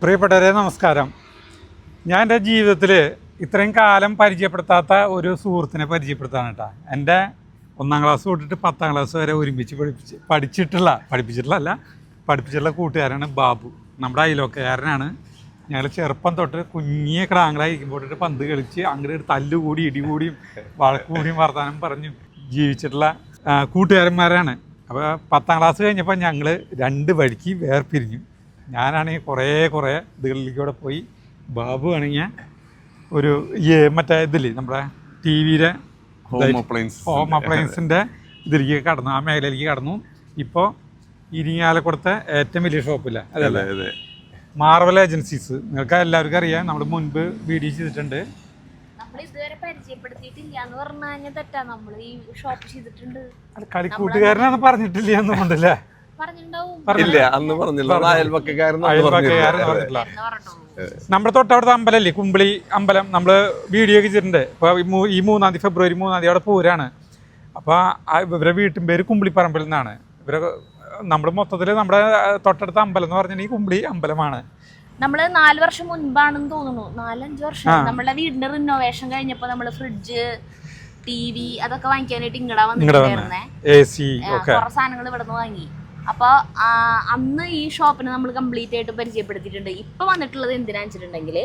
പ്രിയപ്പെട്ടവരെ നമസ്കാരം. ഞാൻ എൻ്റെ ജീവിതത്തിൽ ഇത്രയും കാലം പരിചയപ്പെടുത്താത്ത ഒരു സുഹൃത്തിനെ പരിചയപ്പെടുത്താണ് കേട്ടോ. എൻ്റെ 1ാം ക്ലാസ് തൊട്ടിട്ട് 10ാം ക്ലാസ് വരെ ഒരുമിച്ച് പഠിപ്പിച്ചിട്ടുള്ള കൂട്ടുകാരാണ് ബാബു. നമ്മുടെ അയലോക്കക്കാരനാണ്. ഞങ്ങൾ ചെറുപ്പം തൊട്ട് കുഞ്ഞിയ കിടാങ്ങളായിരിക്കുമ്പോൾ തൊട്ട് പന്ത് കളിച്ച് അങ്ങോട്ട് തല്ലുകൂടി ഇടികൂടിയും വഴക്കുകൂടിയും വർത്തമാനം പറഞ്ഞും ജീവിച്ചിട്ടുള്ള കൂട്ടുകാരന്മാരാണ്. അപ്പോൾ 10ാം ക്ലാസ് കഴിഞ്ഞപ്പോൾ ഞങ്ങൾ 2 വഴിക്ക് വേർപിരിഞ്ഞു. ഞാനാണെങ്കിൽ കുറേ ഇതുകളിലേക്കൂടെ പോയി. ബാബു ആണെങ്കിൽ ഒരു മറ്റേ ഇതില്ലേ നമ്മുടെ ടി വിയുടെ ഹോം അപ്ലയൻസിൻ്റെ ഇതിലേക്ക് കടന്നു, ആ മേഖലയിലേക്ക് കടന്നു. ഇപ്പോൾ ഇരിങ്ങാലക്കുടത്തെ ഏറ്റവും വലിയ ഷോപ്പില്ല അതല്ലേ, മാർവൽ ഏജൻസീസ്. നിങ്ങൾക്ക് എല്ലാവർക്കും അറിയാം, നമ്മൾ മുൻപ് വീഡിയോ ചെയ്തിട്ടുണ്ട്. കളിക്കൂട്ടുകാരനാണ് പറഞ്ഞിട്ടില്ല എന്നുകൊണ്ടല്ലേ? ഇല്ല, അന്ന് പറഞ്ഞില്ല. നമ്മുടെ തൊട്ടവിടുത്തെ അമ്പലല്ലേ, കുമ്പിളി അമ്പലം, നമ്മള് വീഡിയോ ഒക്കെ ചെയ്തിട്ടുണ്ട്. ഇപ്പൊ ഈ 3-ാം തീയതി ഫെബ്രുവരി 3-ാം തീയതി അവിടെ പൂരാണ്. അപ്പൊ ഇവരെ വീട്ടിൻ പേര് കുമ്പിളിപ്പറമ്പിൽ നിന്നാണ്. ഇവരെ നമ്മുടെ മൊത്തത്തില് നമ്മുടെ തൊട്ടടുത്ത അമ്പലം എന്ന് പറഞ്ഞാൽ ഈ കുമ്പിളി അമ്പലമാണ്. നമ്മള് 4 വർഷം മുൻപാണെന്ന് തോന്നുന്നു, 4-5 വർഷം നമ്മുടെ വീടിന്റെ റിനോവേഷൻ കഴിഞ്ഞപ്പോ നമ്മള് ഫ്രിഡ്ജ്, TV അതൊക്കെ വാങ്ങിക്കാനായിട്ട് ഇങ്ങടാ വന്നിട്ടുണ്ടായിരുന്നേ. കുറെ സാധനങ്ങൾ ഇവിടെ നിന്ന് വാങ്ങി. അപ്പോൾ അന്ന് ഈ ഷോപ്പിനെ നമ്മൾ കംപ്ലീറ്റ് ആയിട്ട് പരിചയപ്പെടുത്തിയിട്ടുണ്ട്. ഇപ്പോൾ വന്നിട്ടുള്ളത് എന്തിനാണെന്ന് വെച്ചിട്ടുണ്ടെങ്കിൽ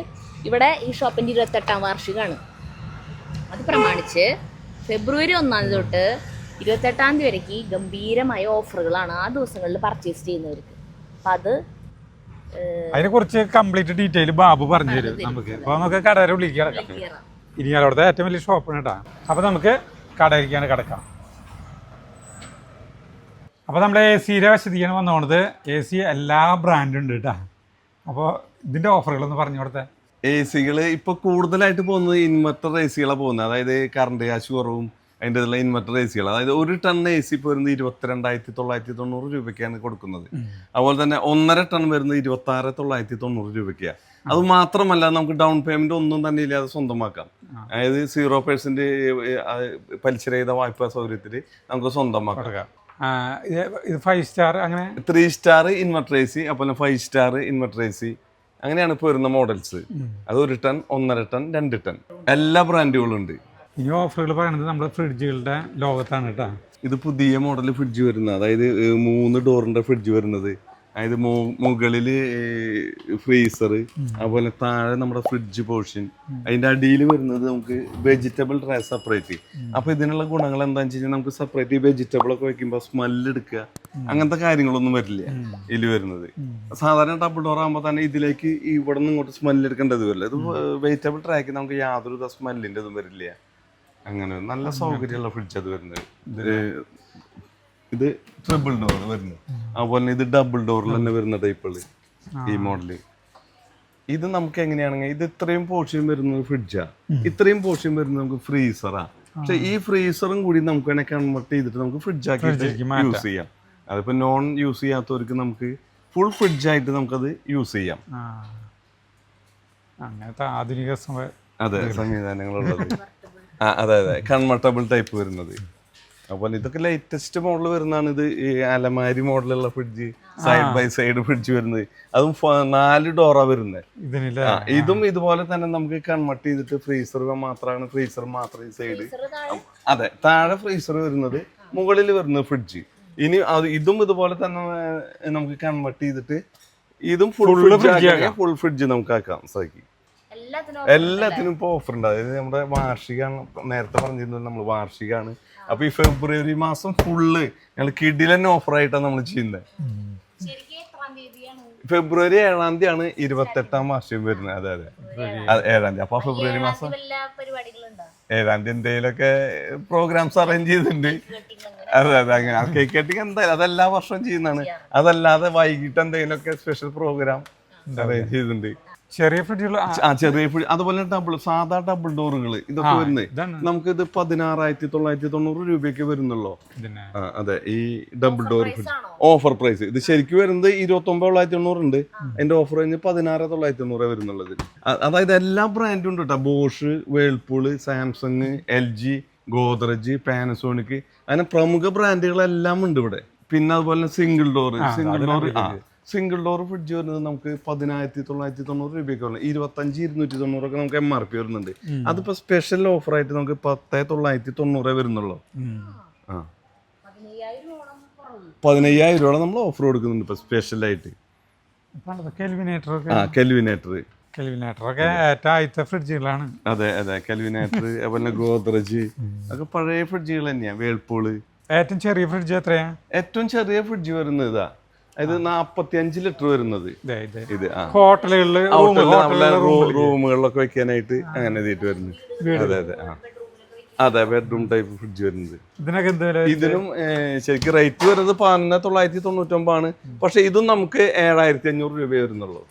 ഇവിടെ ഈ ഷോപ്പിൻ്റെ 28ാം വാർഷികമാണ്. അത് പ്രമാണിച്ച് ഫെബ്രുവരി 1-ാം തീയതി തൊട്ട് 28ാം തീയതി വരേക്ക് ഗംഭീരമായ ഓഫറുകളാണ് ആ ദിവസങ്ങളിൽ പർച്ചേസ് ചെയ്യുന്നവർക്ക്. അപ്പം അതിനെക്കുറിച്ച് കംപ്ലീറ്റ് ഡീറ്റെയിൽ ബാബു പറഞ്ഞു തരും നമുക്ക്. അപ്പോൾ നമുക്ക് കടയുടെ ഉള്ളിലേക്ക് കിടക്കാം. ഇനി അവിടുത്തെ ഏറ്റവും വലിയ ഷോപ്പാണ് കേട്ടോ. അപ്പോൾ നമുക്ക് കടയിലേക്കാണ് കിടക്കാം. അപ്പോൾ നമ്മൾ AC-യുടെ വശത്തേക്കാണ് വന്നുകൊണ്ടത്. AC എല്ലാ ബ്രാൻഡും ഉണ്ട് കേട്ടോ. അപ്പോൾ ഇതിൻ്റെ ഓഫറുകളൊന്ന് പറഞ്ഞു കൊടുത്തേ. AC-കൾ ഇപ്പോൾ കൂടുതലായിട്ട് പോകുന്നത് ഇൻവെർട്ടർ AC-കളാണ് പോകുന്നത്. അതായത് കറണ്ട് കാശ് കുറവും അതിൻ്റെ ഉള്ള ഇൻവെർട്ടർ AC-കൾ. അതായത് 1 ടൺ AC ഇപ്പോൾ വരുന്നത് 22,990 രൂപയ്ക്കാണ് കൊടുക്കുന്നത്. അതുപോലെ തന്നെ 1.5 ടൺ വരുന്നത് 26,990 രൂപയ്ക്കാണ്. അത് മാത്രമല്ല, നമുക്ക് ഡൗൺ പേയ്മെന്റ് ഒന്നും തന്നെ ഇല്ലാതെ സ്വന്തമാക്കാം. അതായത് 0% പലിശരഹിത വായ്പാ സൗകര്യത്തിൽ നമുക്ക് സ്വന്തമാക്കാം. ഇത് 5 സ്റ്റാർ, അങ്ങനെ 3 സ്റ്റാർ ഇൻവെർട്ടർ AC, അതുപോലെ 5 സ്റ്റാർ ഇൻവെർട്ടർ AC, അങ്ങനെയാണ് ഇപ്പോൾ വരുന്ന മോഡൽസ്. അത് 1 ടൺ, 1.5 ടൺ, 2 ടൺ എല്ലാ ബ്രാൻഡുകളും ഉണ്ട്. ഇനി ഓഫറുകൾ പറയുന്നത് നമ്മുടെ ഫ്രിഡ്ജുകളുടെ ലോകത്താണ് കേട്ടോ. ഇത് പുതിയ മോഡൽ ഫ്രിഡ്ജ് വരുന്നത്, അതായത് 3 ഡോറിന്റെ ഫ്രിഡ്ജ് വരുന്നത്. അതായത് മുകളിൽ ഫ്രീസർ, അതുപോലെ താഴെ നമ്മുടെ ഫ്രിഡ്ജ് പോർഷൻ, അതിന്റെ അടിയിൽ വരുന്നത് നമുക്ക് വെജിറ്റബിൾ ട്രേ സെപ്പറേറ്റ്. അപ്പൊ ഇതിനുള്ള ഗുണങ്ങൾ എന്താണെന്ന് വെച്ച് കഴിഞ്ഞാൽ നമുക്ക് സെപ്പറേറ്റ് വെജിറ്റബിൾ ഒക്കെ വെക്കുമ്പോൾ സ്മെല്ല് എടുക്കുക, അങ്ങനത്തെ കാര്യങ്ങളൊന്നും വരില്ല ഇതിൽ വരുന്നത്. സാധാരണ ഡബിൾ ഡോർ ആകുമ്പോൾ തന്നെ ഇതിലേക്ക് ഇവിടെ നിന്ന് ഇങ്ങോട്ട് സ്മെല്ല് എടുക്കേണ്ടത് വരില്ല. ഇത് വെജിറ്റബിൾ ട്രേക്ക് നമുക്ക് യാതൊരു സ്മെല്ലിന്റെ ഇതും വരില്ല. അങ്ങനെ നല്ല സൗകര്യമുള്ള ഫ്രിഡ്ജ് അത് വരുന്നത്. ഇത് ട്രിപ്പിൾ ഡോർ വരുന്നത്. അതുപോലെ ഇത് ഡബിൾ ഡോറിൽ തന്നെ വരുന്ന ടൈപ്പുകള് ഈ മോഡല്. ഇത് നമുക്ക് എങ്ങനെയാണെങ്കിൽ ഇത് ഇത്രയും പോർഷൻ വരുന്നത് ഫ്രിഡ്ജാ, ഇത്രയും പോർഷൻ വരുന്നത് നമുക്ക് ഫ്രീസറാ. പക്ഷെ ഈ ഫ്രീസറും കൂടി നമുക്ക് വേണേൽ കൺവെർട്ട് ചെയ്തിട്ട് നമുക്ക് ഫ്രിഡ്ജാക്കി യൂസ് ചെയ്യാം. അതിപ്പോ നോൺ യൂസ് ചെയ്യാത്തവർക്ക് നമുക്ക് ഫുൾ ഫ്രിഡ്ജായിട്ട് നമുക്കത് യൂസ് ചെയ്യാം. അങ്ങനത്തെ ആധുനിക അതെ സംവിധാനങ്ങളുള്ളത്. അതെ കൺവെർട്ടബിൾ ടൈപ്പ് വരുന്നത്. അതുപോലെ ഇതൊക്കെ ലേറ്റസ്റ്റ് മോഡൽ വരുന്നതാണ്. ഇത് അലമാരി മോഡലുള്ള fridge, side by side fridge വരുന്നത്. അതും 4 ഡോറാ വരുന്നത്. ഇതും ഇതുപോലെ തന്നെ നമുക്ക് കൺവെർട്ട് ചെയ്തിട്ട് ഫ്രീസർ മാത്രമാണ് ഈ സൈഡ്. അതെ, താഴെ ഫ്രീസർ വരുന്നത്, മുകളിൽ വരുന്നത് ഫ്രിഡ്ജ്. ഇനി ഇതും ഇതുപോലെ തന്നെ നമുക്ക് കൺവെർട്ട് ചെയ്തിട്ട് ഇതും ഫുൾ ഫ്രിഡ്ജ് നമുക്ക് ആക്കാം സാധിക്കും. എല്ലാത്തിനും ഇപ്പൊ ഓഫർ ഉണ്ട്. അതായത് നമ്മുടെ വാർഷികമാണ്, നേരത്തെ പറഞ്ഞിരുന്നത് നമ്മൾ വാർഷികമാണ്. അപ്പൊ ഈ ഫെബ്രുവരി മാസം ഫുള്ള് ഞങ്ങൾ കിഡിലന്നെ ഓഫർ ആയിട്ടാണ് നമ്മൾ ചെയ്യുന്നത്. ഫെബ്രുവരി 7-ാം തീയതിയാണ് 28ാം വാർഷികം വരുന്നത്. അതെ 7-ാം തീയതി. അപ്പൊ ഫെബ്രുവരി മാസം 7-ാം തീയതി എന്തെങ്കിലുമൊക്കെ പ്രോഗ്രാംസ് അറേഞ്ച് ചെയ്തിട്ടുണ്ട്. അതെ അങ്ങനെ കേക്ക് കട്ടിങ് എന്തായാലും അതെല്ലാ വർഷവും ചെയ്യുന്നതാണ്. അതല്ലാതെ വൈകിട്ട് എന്തെങ്കിലുമൊക്കെ സ്പെഷ്യൽ പ്രോഗ്രാം അറേഞ്ച് ചെയ്തിട്ടുണ്ട്. ചെറിയ ഫ്രിഡ്ജുകൾ, ചെറിയ ഫ്രിഡ്ജ്, അതുപോലെ സാധാ ഡബിൾ ഡോറുകൾ ഇതൊക്കെ വരുന്നത് നമുക്ക് ഇത് 16,990 രൂപയ്ക്ക് വരുന്നുള്ളൂ. അതെ, ഈ double door fridge offer price. ഇത് ശരിക്കും വരുന്നത് 29,990 ഉണ്ട്. അതിന്റെ ഓഫർ കഴിഞ്ഞ് 16,990 വരുന്നുള്ളത്. അതായത് എല്ലാ ബ്രാൻഡും ഉണ്ട് കേട്ടോ. Bosch, Whirlpool, Samsung, LG, Godrej, Panasonic, അങ്ങനെ പ്രമുഖ ബ്രാൻഡുകളെല്ലാം ഉണ്ട് ഇവിടെ. പിന്നെ അതുപോലെ single door single door fridge വരുന്നത് നമുക്ക് 1990 രൂപയ്ക്ക് വരണം. 25,290 നമുക്ക് MRP വരുന്നുണ്ട്. അതിപ്പോ സ്പെഷ്യൽ ഓഫർ ആയിട്ട് നമുക്ക് 10,990 വരുന്നുള്ളൂ. ആ 15,000 രൂപ നമ്മൾ ഓഫർ കൊടുക്കുന്നുണ്ട് ഇപ്പൊ സ്പെഷ്യൽ ആയിട്ട്. കെൽവിനേറ്ററൊക്കെ ഏറ്റവും ആദ്യത്തെ ഫ്രിഡ്ജുകളാണ്. അതെ അതെ, കെൽവിനേറ്റർ, അതുപോലെ ഗോദ്രജ് ഒക്കെ പഴയ ഫ്രിഡ്ജുകൾ തന്നെയാ. വേൾപൂള്. ഏറ്റവും ചെറിയ ഫ്രിഡ്ജ് എത്രയാ? ഏറ്റവും ചെറിയ ഫ്രിഡ്ജ് വരുന്നത് ഇതാ, ഇത് 45 ലിറ്റർ വരുന്നത്. ഇത് ഹോട്ടലുകളില് റൂമുകളിലൊക്കെ വെക്കാനായിട്ട് അങ്ങനെ എഴുതിയിട്ട് വരുന്നത്. അതെ അതെ ആ അതെ, ബെഡ്റൂം ടൈപ്പ് ഫ്രിഡ്ജ് വരുന്നത്. ഇതിനും ശരിക്കും റേറ്റ് വരുന്നത് 1999 ആണ്. പക്ഷെ ഇതും നമുക്ക് 7,500 രൂപ വരുന്നുള്ളൂ.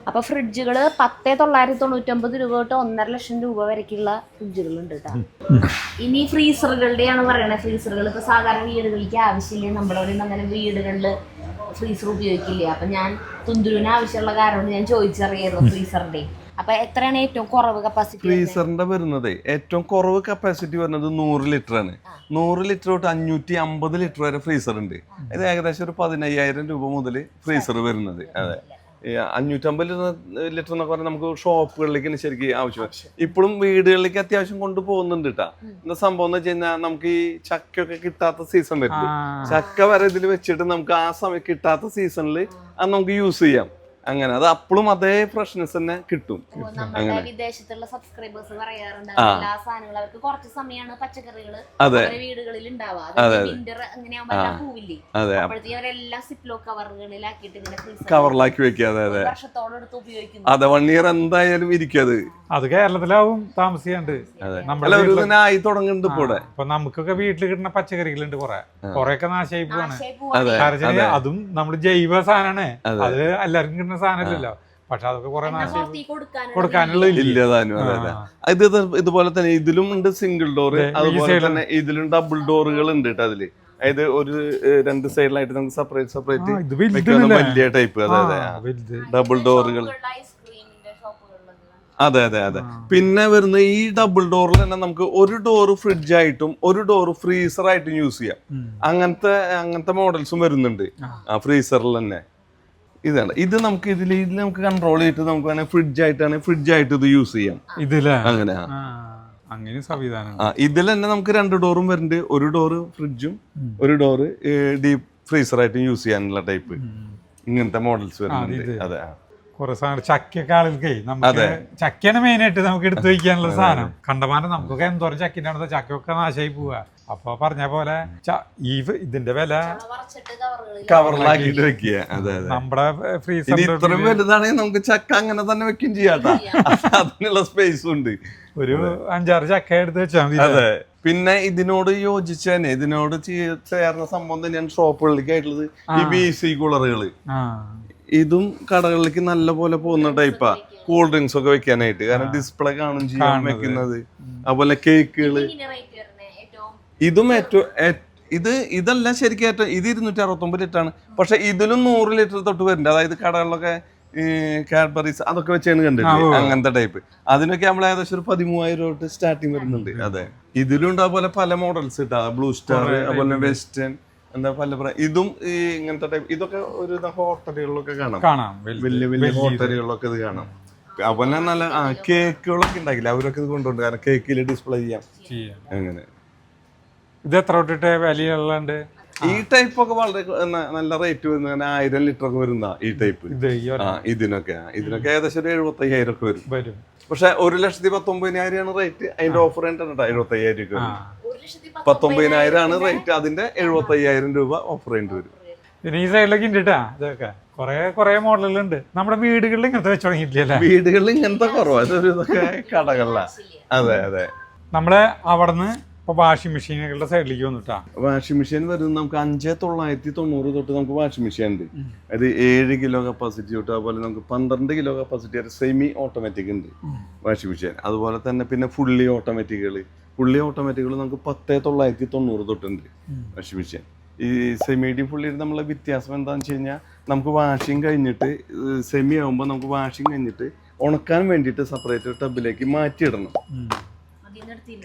അപ്പൊ ഫ്രിഡ്ജുകള് 10,999 രൂപ തൊട്ട് 1,50,000 രൂപ വരയ്ക്കുള്ള ഫ്രിഡ്ജുകളുണ്ട് കേട്ടോ. ഇനി ഫ്രീസറുകളുടെയാണ് പറയണത്. ഫ്രീസറുകൾ ഇപ്പൊ സാധാരണ വീടുകളിലേക്ക് ആവശ്യമില്ല. നമ്മുടെ അങ്ങനെ വീടുകളിൽ ഫ്രീസർ ഉപയോഗിക്കില്ല. അപ്പൊ ഞാൻ തുന്തുരുവിന് ആവശ്യമുള്ള കാരണം ഞാൻ ചോദിച്ചറിയായിരുന്നു ഫ്രീസറിന്റെ. അപ്പൊ എത്രയാണ് ഏറ്റവും കുറവ് കപ്പാസിറ്റി? ഫ്രീസറിന്റെ വരുന്നത് ഏറ്റവും കുറവ് കപ്പാസിറ്റി വരുന്നത് 100 ലിറ്റർ ആണ്. 100 ലിറ്റർ തൊട്ട് 550 ലിറ്റർ വരെ ഫ്രീസർ ഉണ്ട്. ഇത് ഏകദേശം ഒരു 15,000 രൂപ മുതൽ ഫ്രീസർ വരുന്നത്. അതെ, 550 ലിറ്റർ എന്നൊക്കെ പറഞ്ഞാൽ നമുക്ക് ഷോപ്പുകളിലേക്ക് ശരിക്കും ആവശ്യം. ഇപ്പോഴും വീടുകളിലേക്ക് അത്യാവശ്യം കൊണ്ടുപോകുന്നുണ്ട് കേട്ടാ. എന്താ സംഭവം എന്ന് വെച്ച് കഴിഞ്ഞാൽ നമുക്ക് ഈ ചക്കയൊക്കെ കിട്ടാത്ത സീസൺ വരില്ല. ചക്ക വരെ ഇതിൽ വെച്ചിട്ട് നമുക്ക് ആ സമയം കിട്ടാത്ത സീസണിൽ അത് നമുക്ക് യൂസ് ചെയ്യാം. അങ്ങനെ അത് അപ്പോഴും അതേ ഫ്രഷ്നെസ് തന്നെ കിട്ടും. നമ്മുടെ വിദേശത്തുള്ള സബ്സ്ക്രൈബേഴ്സ് പറയാറുണ്ട് എല്ലാ സാധനങ്ങളും അവർക്ക് കുറച്ച് സമയമാണ് പച്ചക്കറികള് വീടുകളിൽ ഉണ്ടാവുക. വിന്റർ അങ്ങനെയാകുമ്പോൾ പൂവില്ലേ, അപ്പോഴത്തേക്കും അവരെല്ലാം സിപ്ലോ കവറുകളിലാക്കിയിട്ട് ഇങ്ങനെ കവറിലാക്കി വെക്കുക. വർഷത്തോളം എടുത്ത് ഉപയോഗിക്കുന്നു. അതെ, 1 ഇയർ എന്തായാലും ഇരിക്കും. അത് കേരളത്തിലാവും താമസിക്കാണ്ട് ആയി തുടങ്ങുന്നുണ്ട് ഇപ്പോടെ. ഇപ്പൊ നമുക്കൊക്കെ വീട്ടിൽ കിട്ടുന്ന പച്ചക്കറികളുണ്ട് കൊറേയൊക്കെ നാശമായി പോവാണ്. അതും നമ്മള് ജൈവ സാധനമാണ്. അത് എല്ലാവർക്കും സാധനമില്ലല്ലോ. പക്ഷെ അതൊക്കെ കുറെ കൊടുക്കാനുള്ള ഇതുപോലെ തന്നെ ഇതിലും ഉണ്ട് സിംഗിൾ ഡോർ, അതുപോലെ തന്നെ ഇതിലും ഡബിൾ ഡോറുകൾ ഉണ്ട് കേട്ടോ. അതില് അതായത് ഒരു 2 സൈഡിലായിട്ട് നമുക്ക് സെപ്പറേറ്റ് വലിയ ടൈപ്പ്. അതെ അതെ, ഡബിൾ ഡോറുകൾ. അതെ അതെ അതെ. പിന്നെ വരുന്ന ഈ ഡബിൾ ഡോറിൽ തന്നെ നമുക്ക് ഒരു ഡോറ് ഫ്രിഡ്ജ് ആയിട്ടും ഒരു ഡോറ് ഫ്രീസർ ആയിട്ടും യൂസ് ചെയ്യാം. അങ്ങനത്തെ മോഡൽസും വരുന്നുണ്ട് ഫ്രീസറിൽ തന്നെ. ഇതാണ് ഇത് നമുക്ക് ഇതിൽ നമുക്ക് കൺട്രോൾ ചെയ്തിട്ട് നമുക്ക് വേണേൽ ഫ്രിഡ്ജായിട്ട് ഇത് യൂസ് ചെയ്യാം. അങ്ങനെ സംവിധാനം. ഇതിൽ തന്നെ നമുക്ക് 2 ഡോറും വരുന്നുണ്ട്. ഒരു ഡോറ് ഫ്രിഡ്ജും ഒരു ഡോറ് ഡീപ് ഫ്രീസറായിട്ടും യൂസ് ചെയ്യാനുള്ള ടൈപ്പ് ഇങ്ങനത്തെ മോഡൽസ് വരുന്നുണ്ട്. അതെ, കുറെ സാധനം ചക്കൊക്കെ ആളുകൾക്ക് നമുക്ക് ചക്കയാണ് മെയിനായിട്ട് നമുക്ക് എടുത്തു വയ്ക്കാനുള്ള സാധനം. കണ്ടമാനം നമുക്കൊക്കെ എന്തോരം ചക്കിൻ്റെ ചക്കൊക്കെ നാശമായി പോവുക. അപ്പൊ പറഞ്ഞ പോലെ ഇതിന്റെ വില കവറിലാക്കിട്ട് വെക്കുക. അതെ അതെ, നമ്മുടെ ഫ്രീസർ ഇത്രയും വലുതാണെങ്കിൽ നമുക്ക് ചക്ക അങ്ങനെ തന്നെ വെക്കും ചെയ്യാട്ടാ. അതിനുള്ള സ്പേസും ഉണ്ട്. ഒരു 5-6 ചക്ക എടുത്ത് വെച്ചാൽ മതി. അതെ, പിന്നെ ഇതിനോട് യോജിച്ച് തന്നെ ഇതിനോട് ചേർന്ന സംഭവം തന്നെയാണ് ഷോപ്പുകളിലേക്ക് ആയിട്ടുള്ളത് ഈ BC കൂളറുകള്. ഇതും കടകളിലേക്ക് നല്ല പോലെ പോകുന്ന ടൈപ്പാ. കൂൾ ഡ്രിങ്ക്സ് ഒക്കെ വെക്കാനായിട്ട്, കാരണം ഡിസ്പ്ലേ കാണും ചെയ്യാൻ വെക്കുന്നത്. അതുപോലെ കേക്കുകള്. ഇതും ഇതെല്ലാം ശരിക്കും ഏറ്റവും ഇത് 269 ലിറ്റർ ആണ്. പക്ഷെ ഇതിലും 100 ലിറ്റർ തൊട്ട് വരുന്നുണ്ട്. അതായത് കടകളിലൊക്കെ കാഡ്ബറീസ് അതൊക്കെ വെച്ചാണ് കണ്ടിട്ട് അങ്ങനത്തെ ടൈപ്പ്. അതിനൊക്കെ നമ്മൾ ഏകദേശം ഒരു 13,000 തൊട്ട് സ്റ്റാർട്ടിങ് വരുന്നുണ്ട്. അതെ, ഇതിലും അതുപോലെ പല മോഡൽസ് കിട്ടാ. ബ്ലൂ സ്റ്റാർ, അതുപോലെ വെസ്റ്റേൺ, എന്താ പല ഇതും ഈ ഇങ്ങനത്തെ ടൈപ്പ്. ഇതൊക്കെ ഒരു ഹോട്ടലുകളിലൊക്കെ കാണാം. വലിയ വലിയ ഹോട്ടലുകളിലൊക്കെ ഇത് കാണാം. അതുപോലെ നല്ല കേക്കുകളൊക്കെ ഉണ്ടാക്കില്ല, അവരൊക്കെ ഇത് കൊണ്ടുപോകും. കാരണം കേക്കിൽ ഡിസ്പ്ലേ ചെയ്യാം. അങ്ങനെ ഇത് എത്ര തൊട്ടിട്ട് വിലയുള്ളുണ്ട്? ഈ ടൈപ്പ് ഒക്കെ വളരെ നല്ല റേറ്റ് വരുന്ന 1000 ലിറ്റർ ഒക്കെ വരുന്ന ഈ ടൈപ്പ്. ഇതിനൊക്കെ ഏകദേശം ഒരു 75,000 ഒക്കെ വരും. പക്ഷെ 1,19,000 റേറ്റ്. അതിന്റെ ഓഫർ 75,000 രൂപ. 19,000 ആണ് റേറ്റ്. അതിന്റെ 75,000 രൂപ ഓഫർ ചെയ്യേണ്ടി വരും. പിന്നെ ഈ സൈഡിലൊക്കെ ഉണ്ട് കേട്ടാ. ഇതൊക്കെ കുറെ മോഡലുകളുണ്ട്. നമ്മുടെ വീടുകളിൽ ഇങ്ങനത്തെ വെച്ച് തുടങ്ങിയിട്ടില്ലേ? വീടുകളിൽ ഇങ്ങനത്തെ കുറവാണ്. ഇതൊക്കെ കടകളിലാ. അതെ അതെ. നമ്മള് അവിടുന്ന് ഇപ്പൊ വാഷിംഗ് മെഷീനുകളുടെ സൈഡിലേക്ക് വന്നിട്ടാ. വാഷിംഗ് മെഷീൻ വരുന്നത് നമുക്ക് 5,990 തൊട്ട് നമുക്ക് വാഷിംഗ് മെഷീൻ ഉണ്ട്. അത് 7 കിലോ കപ്പാസിറ്റി തൊട്ട് അതുപോലെ നമുക്ക് 12 കിലോ കപ്പാസിറ്റി വരെ സെമി ഓട്ടോമാറ്റിക് ഉണ്ട് വാഷിംഗ് മെഷീൻ. അതുപോലെ തന്നെ പിന്നെ ഫുള്ളി ഓട്ടോമാറ്റിക്കുകൾ നമുക്ക് 10,990 തൊട്ടുണ്ട് വാഷിംഗ് മെഷീൻ. ഈ സെമിയുടെയും ഫുള്ളിയുടെ നമ്മളെ വ്യത്യാസം എന്താണെന്ന് വെച്ച് കഴിഞ്ഞാൽ നമുക്ക് വാഷിംഗ് കഴിഞ്ഞിട്ട് സെമി ആകുമ്പോൾ നമുക്ക് വാഷിംഗ് കഴിഞ്ഞിട്ട് ഉണക്കാൻ വേണ്ടിയിട്ട് സെപ്പറേറ്റ് ടബിലേക്ക് മാറ്റിയിടണം.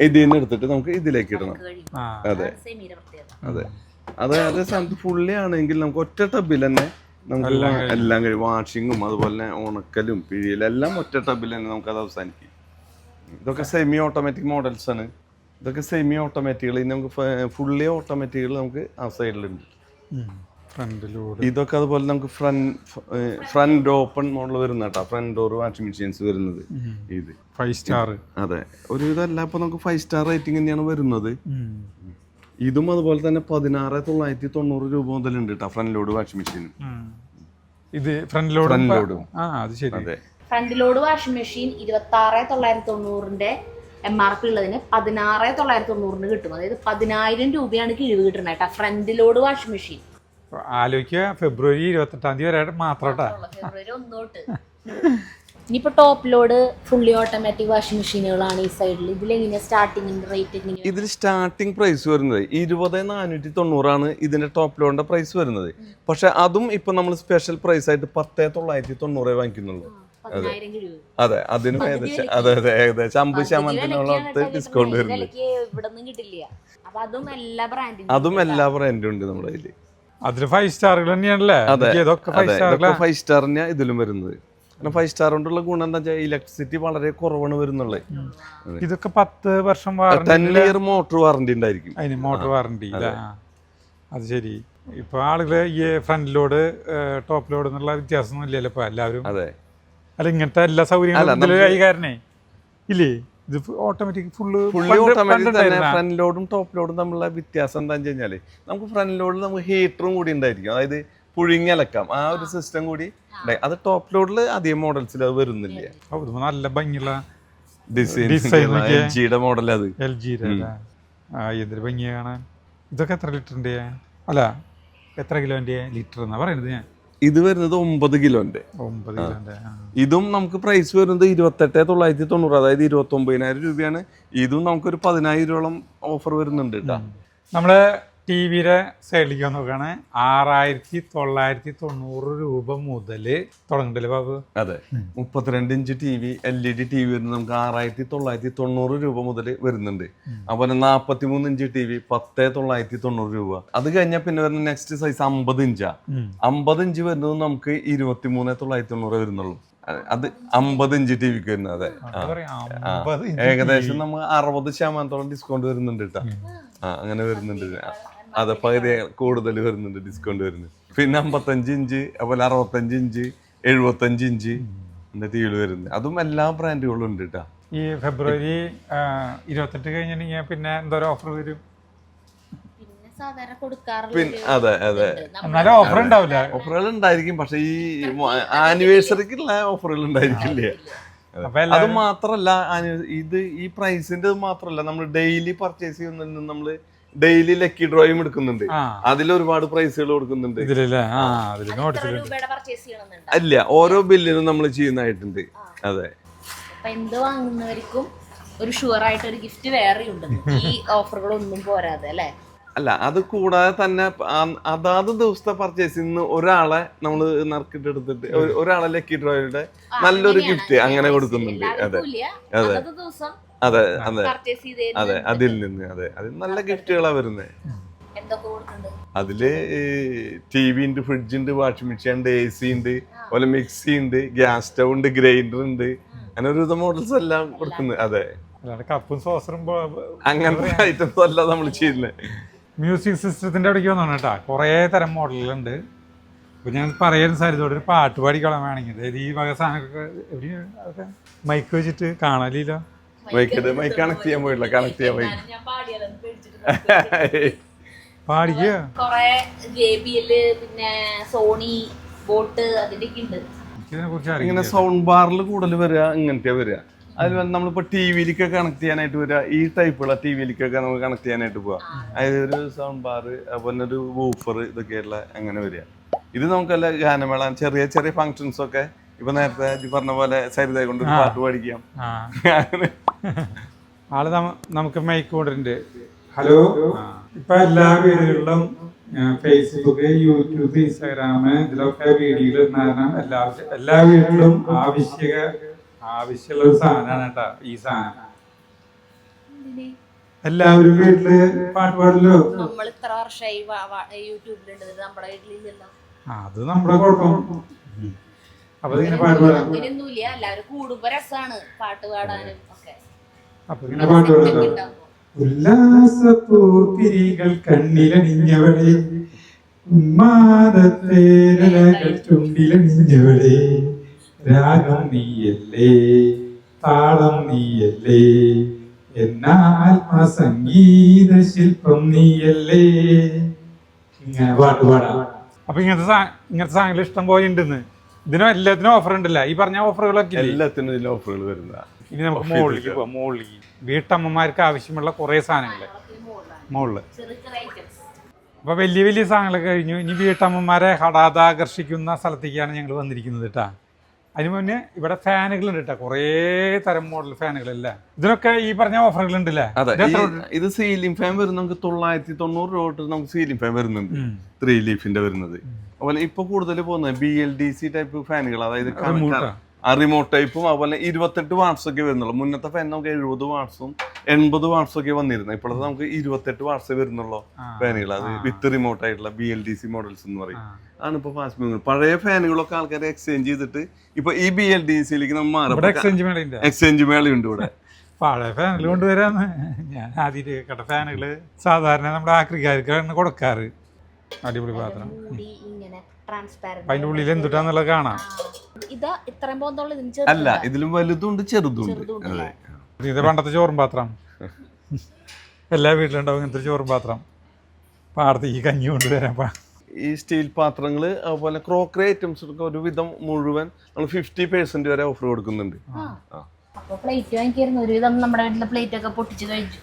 ഇതിൽ നിന്ന് എടുത്തിട്ട് നമുക്ക് ഇതിലേക്ക് ഇടണം. അതെ അതെ. അതേ സ്ഥാനത്ത് ഫുള്ളി ആണെങ്കിൽ നമുക്ക് ഒറ്റ ടബിൽ തന്നെ നമുക്ക് എല്ലാം കഴിയും. വാഷിങ്ങും അതുപോലെ തന്നെ ഉണക്കലും പിഴിയലും എല്ലാം ഒറ്റ ടബിൽ തന്നെ നമുക്ക് അത് അവസാനിക്കും. ഇതൊക്കെ സെമി ഓട്ടോമാറ്റിക് മോഡൽസ് ആണ്. ഇതൊക്കെ സെമി ഓട്ടോമാറ്റിക്കുകൾ. ഇനി നമുക്ക് ഫുള്ളി ഓട്ടോമാറ്റിക്കുകൾ നമുക്ക് ആ സൈഡിലുണ്ട്. ഇതൊക്കെ അതുപോലെ നമുക്ക് ഫ്രണ്ട് ഓപ്പൺ മോഡൽ വരുന്ന കേട്ടോ, ഫ്രണ്ട് ഡോർ വാഷിംഗ് മെഷീൻസ് വരുന്നത്. ഇത് 5 സ്റ്റാർ. അതെ, ഒരുവിധം എല്ലാം ഇപ്പൊ നമുക്ക് 5 സ്റ്റാർ റേറ്റിംഗ് തന്നെയാണ് വരുന്നത്. ഇതും അതുപോലെ തന്നെ 16,990 രൂപ മുതലുണ്ട് കേട്ടോ ഫ്രണ്ട് ലോഡ് വാഷിംഗ് മെഷീനും. ഇത് ഫ്രണ്ട് ലോഡും. Front load washing machine 26,990 MRP ഉള്ളതിന് 16,990 കിട്ടും. അതായത് 10,000 രൂപയാണ് കിഴിവ് കിട്ടുന്നത് കേട്ടോ ഫ്രണ്ട് ലോഡ് വാഷിംഗ് മെഷീൻ. ആലോചിക്കുക, ഫെബ്രുവരി 28 വരെ മാത്രം. ഫെബ്രുവരി 1 തൊട്ട്. ഇനിയിപ്പോ top load fully automatic washing മെഷീനുകളാണ് ഈ സൈഡിൽ. ഇതിലെങ്ങനെ സ്റ്റാർട്ടിംഗ് റേറ്റ്? ഇതിൽ സ്റ്റാർട്ടിംഗ് പ്രൈസ് വരുന്നത് 20,490 ആണ് ഇതിന്റെ ടോപ്പ് ലോഡിന്റെ പ്രൈസ് വരുന്നത്. പക്ഷെ അതും ഇപ്പൊ നമ്മൾ സ്പെഷ്യൽ പ്രൈസ് ആയിട്ട് 10,990 വാങ്ങിക്കുന്നുള്ളൂ. അതെ, അതിനും ഏകദേശം ഏകദേശം 50% ഡിസ്കൗണ്ട് വരുന്നുണ്ട്. അതും എല്ലാ ബ്രാൻഡും ഉണ്ട് നമ്മുടെ കയ്യില്. അതില് 5 സ്റ്റാറുകൾ തന്നെയാണല്ലേ? അതെ, 5 സ്റ്റാർ തന്നെയാണ് ഇതിലും വരുന്നത്. 5 സ്റ്റാർ കൊണ്ടുള്ള ഗുണം എന്താ വെച്ചാൽ ഇലക്ട്രിസിറ്റി വളരെ കുറവാണ് വരുന്നുള്ളത്. ഇതൊക്കെ 10 വർഷം 10 ഇയർ മോട്ടോർ വാറന്റി ഉണ്ടായിരിക്കും. അതിന് മോട്ടോർ വാറന്റി. അത് ശരി. ഇപ്പൊ ആളുകള് ഈ ഫ്രണ്ട് ലോഡ് ടോപ്പ് ലോഡ് എന്നുള്ള വ്യത്യാസം ഇല്ലല്ലോ ഇപ്പൊ എല്ലാവരും. അതെ, അല്ല ഇങ്ങനത്തെ എല്ലാ സൗകര്യങ്ങളും കൈകാരനെ ഇല്ലേ? ഇത് ഓട്ടോമാറ്റിക് ഫുള്ളി ഓട്ടോമാറ്റിക് തന്നെ. ഫ്രണ്ട് ലോഡും ടോപ്പ് ലോഡും തമ്മിലുള്ള വ്യത്യാസം എന്താണെന്ന് വെച്ച് കഴിഞ്ഞാല് നമുക്ക് ഫ്രണ്ട് ലോഡിൽ നമുക്ക് ഹീറ്ററും കൂടി ഉണ്ടായിരിക്കും. അതായത് പുഴുങ്ങിയലക്കാം ആ ഒരു സിസ്റ്റം കൂടി. അത് ടോപ്പ് ലോഡിൽ അധികം മോഡൽസിൽ അത് വരുന്നില്ല. നല്ല ഭംഗിയുള്ള LG മോഡൽ. അത് LG എന്തൊരു ഭംഗിയാ കാണാൻ. ഇതൊക്കെ എത്ര ലിറ്ററിന്റെ? അല്ല, എത്ര കിലോന്റെ ലിറ്റർ എന്നാ പറയുന്നത്? ഞാൻ ഇത് വരുന്നത് 9 കിലോന്റെ. 9 കിലോന്റെ. ഇതും നമുക്ക് പ്രൈസ് വരുന്നത് 28,990, അതായത് 29,000 രൂപയാണ്. ഇതും നമുക്കൊരു 10,000 ഓഫർ വരുന്നുണ്ട് കേട്ടോ. നമ്മള് ടിവിയുടെ സൈഡിലേക്ക് നോക്കുകയാണ്. 6,990 രൂപ മുതൽ തുടങ്ങണ്ടല്ലേ ബാബു? അതെ, 32 ഇഞ്ച് TV LED TV വരുന്നത് നമുക്ക് 6,990 രൂപ മുതൽ വരുന്നുണ്ട്. അതുപോലെ 43 ഇഞ്ച് TV 10,990 രൂപ. അത് കഴിഞ്ഞാൽ പിന്നെ വരുന്ന നെക്സ്റ്റ് സൈസ് 50 ഇഞ്ചാ. 50 ഇഞ്ച് വരുന്നത് നമുക്ക് 23,990 വരുന്നുള്ളൂ. അത് 50 ഇഞ്ച് TVക്ക് വരുന്നത്. അതെ, ഏകദേശം നമ്മൾ 60% ഡിസ്കൗണ്ട് വരുന്നുണ്ട് കേട്ടോ. അങ്ങനെ വരുന്നുണ്ട്. അതെ, പകുതി കൂടുതൽ വരുന്നുണ്ട്, ഡിസ്കൗണ്ട് വരുന്നുണ്ട്. പിന്നെ 55 ഇഞ്ച്, അതുപോലെ 65 ഇഞ്ച്, 75 ഇഞ്ച് TVകൾ വരുന്നത്. അതും എല്ലാ ബ്രാൻഡുകളും ഉണ്ട് കേട്ടോ. ഈ ഫെബ്രുവരി 28 കഴിഞ്ഞിട്ടുണ്ടെങ്കിൽ പിന്നെ എന്തോരം ഓഫർ വരും? അതെ അതെ, എന്നാലും ഓഫർ ഉണ്ടാവില്ല. ഓഫറുകൾ ഉണ്ടായിരിക്കും, പക്ഷെ ഈ ആനിവേഴ്സറിക്കുള്ള ഓഫറുകൾ ഉണ്ടായിരിക്കില്ല. അത് മാത്രല്ല, ഇത് ഈ പ്രൈസിന്റെ മാത്രല്ല, നമ്മൾ ഡെയിലി പർച്ചേസ് ചെയ്യുന്നുണ്ട്. നമ്മള് ഡെയിലി ലക്കി ഡ്രോയും എടുക്കുന്നുണ്ട്. അതിൽ ഒരുപാട് പ്രൈസുകൾ കൊടുക്കുന്നുണ്ട്. അല്ല, ഓരോ ബില്ലിനും നമ്മൾ ചെയ്യുന്നതായിട്ടുണ്ട്. അതെ, എന്ത് വാങ്ങുന്നവർക്കും ഒരു ഷുവർ ആയിട്ട് ഒരു ഗിഫ്റ്റ് വേറെ ഉണ്ട്. ഈ ഓഫറുകളൊന്നും പോരാതെ അല്ലേ? അല്ല, അത് കൂടാതെ തന്നെ അതാത് ദിവസത്തെ പർച്ചേസിന്ന് ഒരാളെ നമ്മൾ നറുക്കിട്ടെടുത്തിട്ട് ഒരാളെ ലക്കി ഡ്രോയുടെ നല്ലൊരു ഗിഫ്റ്റ് അങ്ങനെ കൊടുക്കുന്നുണ്ട്. അതെ അതെ അതെ അതെ അതെ, അതിൽ നിന്ന്. അതെ, അതിൽ നല്ല ഗിഫ്റ്റുകളാ വരുന്നത്. അതില് TV ഉണ്ട്, ഫ്രിഡ്ജ് ഉണ്ട്, വാഷിംഗ് മെഷീൻ ഉണ്ട്, AC ഉണ്ട്, അതുപോലെ മിക്സി ഉണ്ട്, ഗ്യാസ് സ്റ്റവ് ഉണ്ട്, ഗ്രൈൻഡർ ഉണ്ട്. അങ്ങനെ ഒരുവിധ മോഡൽസ് എല്ലാം കൊടുക്കുന്നത്. അതെ, കപ്പും സോസറും അങ്ങനത്തെ ഐറ്റംസ് അല്ല നമ്മൾ ചെയ്യുന്നത്. മ്യൂസിക് സിസ്റ്റത്തിന്റെ അവിടേക്ക് വന്നാണ് കേട്ടോ. കുറേ തരം മോഡലുകളുണ്ട്. ഇപ്പൊ ഞാൻ പറയുന്ന സാരിതോടെ ഒരു പാട്ട് പാടിക്കോളാൻ വേണമെങ്കിൽ ഈ വക സാധനമൊക്കെ മൈക്ക് വെച്ചിട്ട് കാണലില്ലോ. മൈക്ക് കണക്ട് ചെയ്യാൻ പോയിട്ടില്ല, കണക്ട് ചെയ്യാൻ പോയി പാടിക്കുക. പിന്നെ സോണി ബോട്ട് അതിന്റെ ഇങ്ങനെ സൗണ്ട് ബാറിൽ കൂടുതൽ വരിക ഇങ്ങനത്തെ വരിക. അതിൽ നമ്മളിപ്പോ TVയിലേക്കൊക്കെ കണക്ട് ചെയ്യാനായിട്ട് വരിക ഈ ടൈപ്പുള്ള TVയിലേക്കൊക്കെ നമുക്ക് കണക്ട് ചെയ്യാനായിട്ട് പോവാം. അതായത് ഒരു സൗണ്ട് ബാർ, അതുപോലെ ഒരു വൂഫർ, ഇതൊക്കെയുള്ള അങ്ങനെ വരിക. ഇത് നമുക്കല്ല ഗാനമേള, ചെറിയ ചെറിയ ഫങ്ഷൻസ് ഒക്കെ ഇപ്പൊ നേരത്തെ പറഞ്ഞ പോലെ സരിതായി കൊണ്ട് പാട്ട് പാടിക്കാം. ആള് നമുക്ക് മൈക്ക് കൊണ്ടുണ്ട്. ഹലോ, ഇപ്പൊ എല്ലാ വീടുകളിലും ഫേസ്ബുക്ക്, യൂട്യൂബ്, ഇൻസ്റ്റാഗ്രാം ഇതിലൊക്കെ വീഡിയോകൾ കാരണം എല്ലാ വീട്ടിലും ആവശ്യമുള്ള ഒരു സാധനമാണ് കേട്ടാ ഈ സാധനം. എല്ലാവരും വീട്ടില് പാട്ട് പാടല്ലോ. നമ്മൾ ഇത്ര വർഷമായി യൂട്യൂബിലുണ്ട്, നമ്മുടെ വീട്ടിലില്ലല്ലോ. അത് നമ്മുടെ കുഴപ്പം. അപ്പൊ ഇങ്ങനെ പാട്ട് പാടാം. അങ്ങനെയൊന്നുമില്ല, എല്ലാവരും കൂടുമ്പോ രസാണ് പാട്ട് പാടാനും ഒക്കെ. അപ്പൊ ഇങ്ങനെ പാട്ട് പാടാം. ഉല്ലാസപ്പൂത്തിരികൾ കണ്ണിലണിഞ്ഞവളെ, ഉന്മാദത്തേരകൾ ചുണ്ടിലണിഞ്ഞവളെ, രാഗം നീയല്ലേ താളം നീയല്ലേ, എന്നാത്മസംഗീത ശില്പം നീയല്ലേ. ഇങ്ങനെ പാട്ട് പാടാം. അപ്പൊ ഇങ്ങനത്തെ സാധനങ്ങൾ ഇഷ്ടം പോലെ ഉണ്ടെന്ന്. ഇതിനും എല്ലാത്തിനും ഓഫർ ഉണ്ടല്ല, ഈ പറഞ്ഞ ഓഫറുകളൊക്കെ എല്ലാത്തിനും ഇതിൽ ഓഫറുകൾ വരുന്ന. ഇനി നമുക്ക് മുകളിലേക്ക് പോവാം. മുകളിലേക്ക് വീട്ടമ്മമാർക്ക് ആവശ്യമുള്ള കുറേ സാധനങ്ങൾ മുകളിൽ. അപ്പൊ വലിയ വലിയ സാധനങ്ങളൊക്കെ കഴിഞ്ഞു. ഇനി വീട്ടമ്മമാരെ ഹഠാതാകർഷിക്കുന്ന സ്ഥലത്തേക്കാണ് ഞങ്ങൾ വന്നിരിക്കുന്നത് കേട്ടാ. അതിന് മുന്നേ ഇവിടെ ഫാനുകളുണ്ട് കേട്ടോ, കുറേ തരം മോഡൽ ഫാനുകളല്ലേ. ഇതിനൊക്കെ ഈ പറഞ്ഞ ഓഫറുകൾ ഉണ്ടല്ലേ. ഇത് സീലിംഗ് ഫാൻ വരുന്നത് നമുക്ക് 990 രൂപ തൊട്ട് നമുക്ക് സീലിംഗ് ഫാൻ വരുന്നുണ്ട്, 3 ലീഫിന്റെ വരുന്നത്. അതുപോലെ ഇപ്പൊ കൂടുതൽ പോകുന്നത് BLDC ടൈപ്പ് ഫാനുകൾ, അതായത് റിമോട്ട് ടൈപ്പും. അതുപോലെ 28 വാട്ട്സ് ഒക്കെ വരുന്നുള്ളൂ. മുന്നത്തെ ഫാൻ നമുക്ക് 70 വാട്ട്സും 80 വാട്ട്സും ഒക്കെ വന്നിരുന്നത്. ഇപ്പോഴത്തെ നമുക്ക് 28 വാട്ട്സേ വരുന്നുള്ളൂ ഫാനുകൾ. അത് വിത്ത് റിമോട്ട് ആയിട്ടുള്ള BLDC മോഡൽസ് എന്ന് പറയും. ആണ് ഇപ്പൊ ഫാസ്റ്റ് മൂവിങ്. പഴയ ഫാനുകളൊക്കെ ആൾക്കാർ എക്സ്ചേഞ്ച് ചെയ്തിട്ട് ഇപ്പൊ ഈ BLDCയിലേക്ക് നമ്മൾ മാറും. എക്സ്ചേഞ്ച് മേളയുണ്ട് ഇവിടെ. പഴയ ഫാനുകൾ കൊണ്ടുവരാന്ന് ഞാൻ ആദ്യമായിട്ട് കേട്ട. ഫാനുകള് സാധാരണ നമ്മുടെ ആക്രിക്കാർക്കാണ് കൊടുക്കാറ്. അടിപൊളി പാത്രം. അതിന്റെ ഉള്ളിൽ എന്തുട്ടാന്നുള്ളത് കാണാം. അല്ല, ഇതിലും വലുതുണ്ട് ചെറുതുണ്ട്. ഇത് പണ്ടത്തെ ചോറും പാത്രം, എല്ലാ വീട്ടിലുണ്ടാവും ഇങ്ങനത്തെ ചോറും പാത്രം. പാടത്തേക്ക് കഞ്ഞി കൊണ്ടുവരാൻ. ഈ സ്റ്റീൽ പാത്രങ്ങള് അതുപോലെ ക്രോക്കറി ഐറ്റംസ് ഒരുവിധം മുഴുവൻ നമ്മൾ 50% വരെ ഓഫർ കൊടുക്കുന്നുണ്ട്.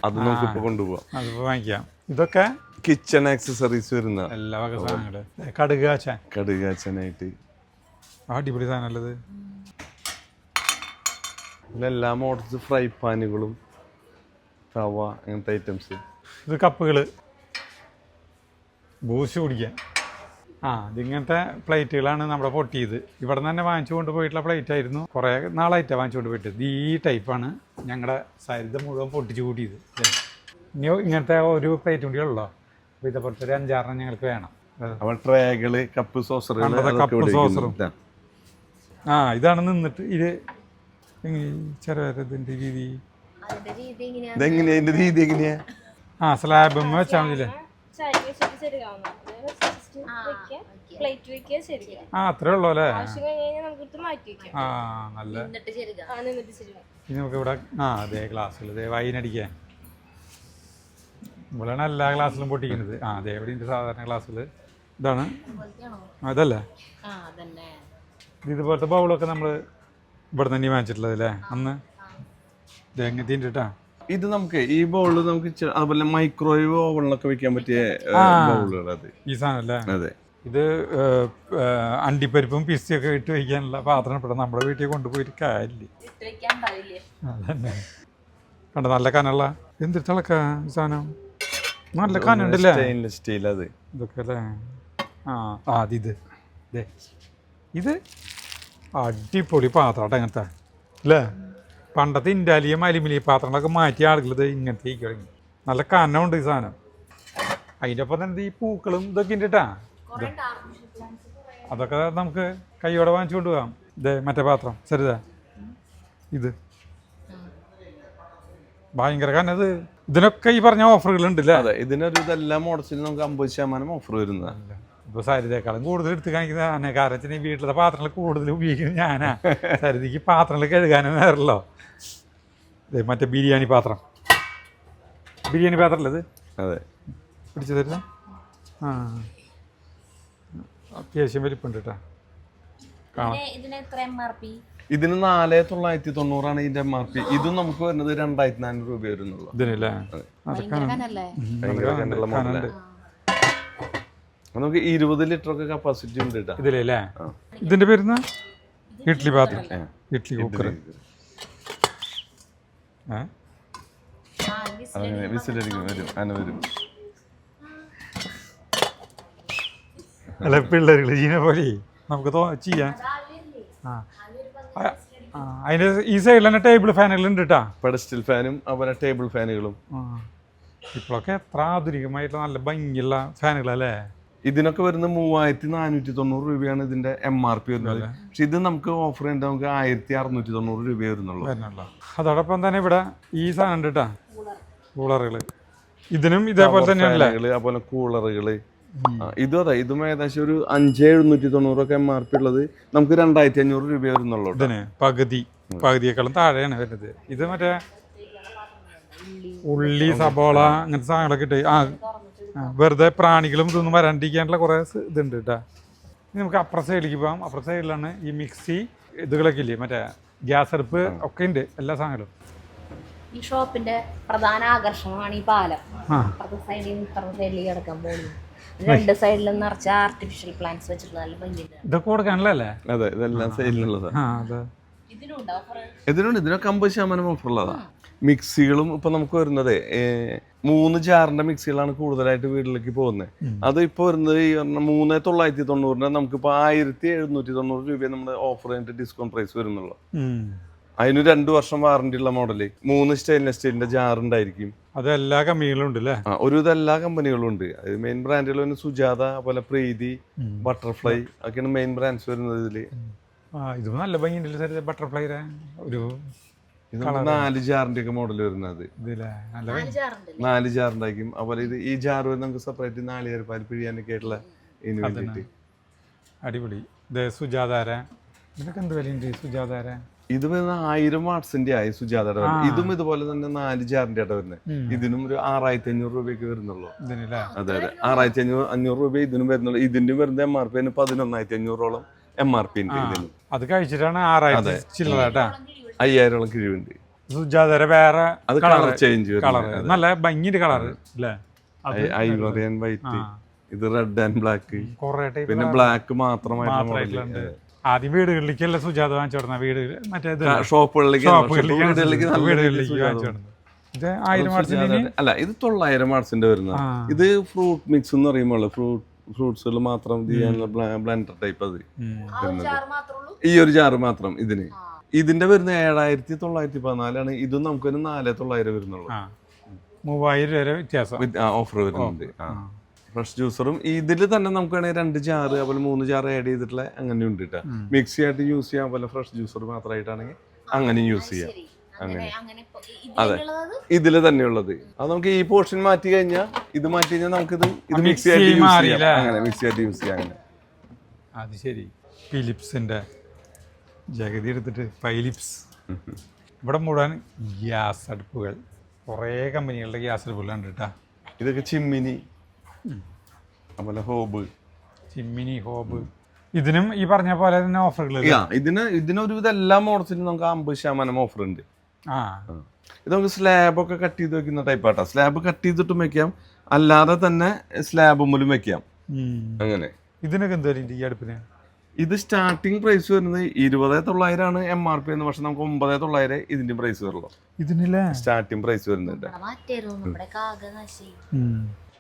അത് നമുക്ക് ഇപ്പൊ കൊണ്ടുപോവാം. അതിപ്പോ വാങ്ങിക്കാം. ഇതൊക്കെ കിച്ചൺ ആക്സസറീസ് വരുന്ന എല്ലാ വക സാധനങ്ങള്. കടുകാച്ചാനായിട്ട് അടിപൊളി സാധനമുള്ളത്. എല്ലാ മോഡൽസ് ഫ്രൈ പാനുകളും തവ അങ്ങനത്തെ ഐറ്റംസ്. ഇത് കപ്പുകള് ബൂസ്റ്റ് കുടിക്കാൻ. ഇതിങ്ങനത്തെ പ്ലേറ്റുകളാണ് നമ്മുടെ പൊട്ടിയത്. ഇവിടെ നിന്ന് തന്നെ വാങ്ങിച്ചു കൊണ്ടുപോയിട്ടുള്ള പ്ലേറ്റ് ആയിരുന്നു. കുറേ നാളായിട്ടാണ് വാങ്ങിച്ചു കൊണ്ട് പോയിട്ട്. ഈ ടൈപ്പാണ് ഞങ്ങളുടെ സരിത മുഴുവൻ പൊട്ടിച്ചു കൂട്ടിയത്. ഇനി ഇങ്ങനത്തെ ഒരു പ്ലേറ്റ് കൂടിയുള്ളോ. അപ്പോൾ ഇതേപോലത്തെ ഒരു 5-6 ഞങ്ങൾക്ക് വേണം. ട്രേകള്, കപ്പ് സോസറുകൾ. ഇതാണ് നിന്നിട്ട് ഇത് ചെറിയതിൻ്റെ രീതി. എങ്ങനെയാ സ്ലാബ് വെച്ചാൽ മതില്ലേ. അത്രേ ഉള്ളൂ അല്ലേ. നല്ല. ഇനി നമുക്ക് ഇവിടെ അതേ ഗ്ലാസ്സിൽ വൈനടിക്കാൻ ഇവിടെയാണ് എല്ലാ ഗ്ലാസ്സിലും പൊട്ടിക്കുന്നത്. അതെ ഇവിടെ ഉണ്ട് സാധാരണ ഗ്ലാസ്സിൽ. ഇതാണ് അതല്ലേ. ഇതുപോലത്തെ ബൗളൊക്കെ നമ്മൾ ഇവിടെ തന്നെ വാങ്ങിച്ചിട്ടുള്ളത് അല്ലേ അന്ന്. എങ്ങനത്തെ കേട്ടാ. ഇത് നമുക്ക് ഈ ബൗള് നമുക്ക് അതുപോലെ മൈക്രോവേവ് ഓവണിലൊക്കെ വെക്കാൻ പറ്റിയ ബൗളുകൾ. അത് ഈ സാധനം അല്ലേ. അതെ. ഇത് അണ്ടിപ്പരിപ്പും പിസ്തിയൊക്കെ ഇട്ട് വയ്ക്കാനുള്ള പാത്രം ഇവിടെ നമ്മുടെ വീട്ടിൽ കൊണ്ടുപോയിട്ട് കാര്യമില്ല. അതന്നെ കണ്ട നല്ല കനുള്ള എന്ത് തിളക്കാ ഈ സാധനം. നല്ല കനുണ്ടല്ലേ. സ്റ്റീൽ അത് ഇതൊക്കെ അല്ലേ. ഇത് അടിപൊളി പാത്രം അങ്ങനത്തെ അല്ലേ. പണ്ടത്തെ ഇൻഡാലിയം അലുമിനിയം പാത്രങ്ങളൊക്കെ മാറ്റിയ ആളുകൾ ഇത് ഇങ്ങനത്തെ തുടങ്ങി. നല്ല കനമുണ്ട് ഈ സാധനം. അതിൻ്റെ ഒപ്പം തന്നെ ഈ പൂക്കളും ഇതൊക്കെ ഉണ്ട് കേട്ടാ. അതൊക്കെ നമുക്ക് കൈയോടെ വാങ്ങിച്ചു കൊണ്ടുപോകാം. മറ്റേ പാത്രം സരിതാ. ഇത് ഭയങ്കര കനത്. ഇതിനൊക്കെ ഈ പറഞ്ഞ ഓഫറുകൾ ഉണ്ടല്ലേ. അതെ, ഇതിനൊരു ഇതെല്ലാം മോഡൽസിലും നമുക്ക് 50% ഓഫർ വരുന്നതാണ്. ഇപ്പൊ സരിതേക്കാളും കൂടുതൽ എടുത്ത് കാണിക്കുന്ന കാരണം ഈ വീട്ടിലത്തെ പാത്രങ്ങൾ കൂടുതൽ ഉപയോഗിക്കുന്നത് ഞാനാ. സരിതയ്ക്ക് പാത്രങ്ങൾ കഴുകാനും നേരല്ലോ. മറ്റേ ബിരിയാണി പാത്രം അല്ലേ ഇത്. അതെ, പിടിച്ചു തരുന്ന അത്യാവശ്യം വലിപ്പുണ്ട് കേട്ടാ. കാണാം. ഇതിന് 4990 ഇതിന്റെ MRP. ഇതും നമുക്ക് വരുന്നത് 2400 രൂപ വരുന്നുള്ളൂ ഇതിനല്ലേ. നമുക്ക് 20 ലിറ്റർ ഒക്കെ കപ്പാസിറ്റി ഉണ്ട് കേട്ടോ ഇതിലല്ലേ. ഇതിന്റെ പേരുന്ന ഇഡ്ലി പാത്രം, ഇഡ്ലി കുക്കർ. അങ്ങനെ വിസിലടിക്കും വരും. അങ്ങനെ വരും. അല്ല പിള്ളേരുകൾ ചെയ്യുന്ന പോലെ നമുക്ക് ചെയ്യാൻ. അതിന്റെ ഈ സൈഡിൽ തന്നെ ടേബിൾ ഫാനുകൾ ഉണ്ട് കേട്ടാ. പെഡസ്റ്റൽ ഫാനും അതുപോലെ ടേബിൾ ഫാനുകളും. ഇപ്പോഴൊക്കെ എത്ര ആധുനികമായിട്ടുള്ള നല്ല ഭംഗിയുള്ള ഫാനുകളല്ലേ. ഇതിനൊക്കെ വരുന്നത് 3490 രൂപയാണ് ഇതിന്റെ MRP വരുന്നത്. പക്ഷെ ഇത് നമുക്ക് ഓഫർ ചെയ്യേണ്ടത് നമുക്ക് 1690 രൂപ വരുന്നുള്ളൂ. അതോടൊപ്പം തന്നെ ഇവിടെ ഈ സാധനം ഉണ്ട് കേട്ടാ, കൂളറുകള്. ഇതിനും ഇതേപോലെ തന്നെയാണല്ലേ, അതുപോലെ കൂളറുകള്. ഇതും അതെ, ഇതും ഏകദേശം ഒരു 5790 MRP ഉള്ളത് നമുക്ക് 2500 രൂപ വരുന്നുള്ളൂ. ഇതിന് പകുതിയേക്കാളും താഴെയാണ് വരുന്നത്. ഇത് മറ്റേ ഉള്ളി, സബോള അങ്ങനത്തെ സാധനങ്ങളൊക്കെ ഇട്ട് വെറുതെ പ്രാണികളും ഇതൊന്നും വരാണ്ടിരിക്കാനുള്ള കുറെ ഇതുണ്ട് കേട്ടാ. ഇനി നമുക്ക് അപ്പുറ സൈഡിലേക്ക് പോകാം. അപ്പുറ സൈഡിലാണ് ഈ മിക്സി ഇതുകളൊക്കെ ഇല്ലേ, മറ്റേ ഗ്യാസ് അടുപ്പ് ഒക്കെ ഉണ്ട്, എല്ലാ സാധനങ്ങളും. ഈ ഷോപ്പിന്റെ പ്രധാന ആകർഷണമാണ് ഈ പാലം. അപ്പുറത്തെ സൈഡിൽ സൈഡിലേക്ക് കിടക്കാൻ പോകുന്നു. രണ്ട് സൈഡിലും നിറച്ച ആർട്ടിഫിഷ്യൽ പ്ലാന്റ്സ് വെച്ചിട്ടുള്ള നല്ല ഭംഗിയുണ്ട്. ഇതൊക്കെ കൊടുക്കാനല്ലേ? അതെ, ഇതെല്ലാം സൈഡിലുള്ളതാണ്. ഇതിനൊക്കെ 50% ഓഫർ ഉള്ളതാണ്. മിക്സികളും ഇപ്പൊ നമുക്ക് വരുന്നത് 3 ജാറിന്റെ മിക്സികളാണ് കൂടുതലായിട്ട് വീട്ടിലേക്ക് പോകുന്നത്. അത് ഇപ്പൊ വരുന്നത് ഈ 3990 നമുക്കിപ്പോ 1790 രൂപ നമ്മുടെ ഓഫർ ചെയ്തിട്ട് ഡിസ്കൗണ്ട് പ്രൈസ് വരുന്നുള്ളൂ. അതിന് 2 വർഷം വാറന്റി ഉള്ള മോഡല്, 3 സ്റ്റെയിൻലെസ് സ്റ്റീലിന്റെ ജാർ ഉണ്ടായിരിക്കും. അത് എല്ലാ കമ്പനികളും ഉണ്ട് അല്ലേ? ഒരുവിധം എല്ലാ കമ്പനികളും ഉണ്ട്. മെയിൻ ബ്രാൻഡുകൾ പിന്നെ സുജാത, അതുപോലെ പ്രീതി, ബട്ടർഫ്ലൈ ഒക്കെയാണ് മെയിൻ ബ്രാൻഡ്സ് വരുന്നത് ഇതില്. ഇതും നല്ല ഭംഗിയുണ്ടല്ലോ ബട്ടർഫ്ലൈ. ഒരു 4 ജാറിന്റെ ഒക്കെ മോഡൽ വരുന്നത്, 4 ജാറുണ്ടായിരിക്കും. അതുപോലെ ഇത് ഈ ജാർ നമുക്ക് സെപ്പറേറ്റ് 4 പാൽ പിഴിയാനൊക്കെ ആയിട്ടുള്ള ഇതിന് വേണ്ടിട്ട് അടിപൊളി. സുജാതാര ഇതിനൊക്കെ എന്ത് വിലയുണ്ട്? സുജാതാര ഇത് വരുന്ന 1000 വാട്ട്സിന്റെ ആയി സുജാതയുടെ. ഇതും ഇതുപോലെ തന്നെ 4 ജാറിന്റെ ആയിട്ട് വരുന്നത്. ഇതിനും ഒരു 6500 രൂപയ്ക്ക് വരുന്നുള്ളൂ. അതെ അതെ, 6500 രൂപ ഇതിനും വരുന്നുള്ളൂ. ഇതിന്റെ വരുന്ന MRP 11,500ഓളം MRP ഉണ്ട്. ഇതിന് അത് കഴിച്ചിട്ടാണ് 6000 ചില്ലറ 5000ഓളം കിഴിവുണ്ട്. സുജാതര വേറെ അത് കളർ ചേഞ്ച്, നല്ല ഭംഗിയുടെ കളർ അല്ലേ? ഐവറി ആൻഡ് വൈറ്റ്, ഇത് റെഡ് ആൻഡ് ബ്ലാക്ക്, പിന്നെ ബ്ലാക്ക് മാത്രമായിട്ടുള്ള. ആദ്യം വീടുകളിലേക്കല്ല സുജാത വാങ്ങിച്ചു കൊടുന്ന, വീട് മറ്റേ ഷോപ്പുകളിലേക്ക് ഇത് 1000 വാട്ട്സിന്റെ അല്ല, ഇത് 900 വാട്ട്സിന്റെ വരുന്നത്. ഇത് ഫ്രൂട്ട് മിക്സ് എന്ന് പറയുമ്പോൾ ഫ്രൂട്ട്സുകൾ മാത്രം ചെയ്യാനുള്ള ബ്ലെൻഡർ ടൈപ്പ് അത് വരുന്നത്. ഈ ഒരു ജാറ് മാത്രം ഇതിന്. ഇതിന്റെ വരുന്ന 7914 ഇതും നമുക്ക് 4900 വരുന്നുള്ളൂ. 3000 വരെ വ്യത്യാസം ഓഫർ വരുന്നുണ്ട്. ഫ്രഷ് ജ്യൂസറും ഇതിൽ തന്നെ നമുക്ക് വേണമെങ്കിൽ 2 ജാറ് അതുപോലെ 3 ജാറ് ആഡ് ചെയ്തിട്ടുള്ള അങ്ങനെ ഉണ്ട് കേട്ടോ. മിക്സി ആയിട്ട് യൂസ് ചെയ്യാൻ പോലെ ഫ്രഷ് ജ്യൂസർ മാത്രമായിട്ടാണെങ്കിൽ അങ്ങനെ യൂസ് ചെയ്യാം. അങ്ങനെ അതെ, ഇതില് തന്നെയുള്ളത്. അത് നമുക്ക് ഈ പോർഷൻ മാറ്റി കഴിഞ്ഞാൽ ഇത് മാറ്റി കഴിഞ്ഞാൽ നമുക്കിത് മിക്സി ആയിട്ട് യൂസ് ചെയ്യാം. അങ്ങനെ മിക്സി ആയിട്ട് യൂസ് ചെയ്യാം. അങ്ങനെ അത് ശരി. ഫിലിപ്സിന്റെ ജഗതി എടുത്തിട്ട് ഫിലിപ്സ്. ഇവിടെ മുഴുവൻ ഗ്യാസ് അടുപ്പുകൾ, കുറേ കമ്പനികളുടെ ഗ്യാസ് അടുപ്പുകളുണ്ട് കേട്ടോ. ഇതൊക്കെ ചിമ്മിനി, അതുപോലെ ഹോബ്, ചിമ്മിനി, ഹോബ്. ഇതിനും ഈ പറഞ്ഞ പോലെ തന്നെ ഓഫറുകൾ. ഇതിനൊരുവിധം എല്ലാ മോഡൽസിനും നമുക്ക് 50% ഓഫർ ഉണ്ട്. ഇത് നമുക്ക് സ്ലാബ് ഒക്കെ കട്ട് ചെയ്ത് വെക്കുന്ന ടൈപ്പ് ആട്ടോ. സ്ലാബ് കട്ട് ചെയ്തിട്ടും വെക്കാം, അല്ലാതെ തന്നെ സ്ലാബ് മുതലും വെക്കാം. അങ്ങനെ ഇതിനൊക്കെ എന്താ ഈ അടുപ്പിന്? ഇത് സ്റ്റാർട്ടിങ് പ്രൈസ് വരുന്നത് 20,900 ആണ് MRP എന്ന്. പക്ഷെ നമുക്ക് 9,900 ഇതിന്റെ പ്രൈസ് വരുള്ളൂ. ഇതിനില്ലേ സ്റ്റാർട്ടിങ് പ്രൈസ് വരുന്നുണ്ട്.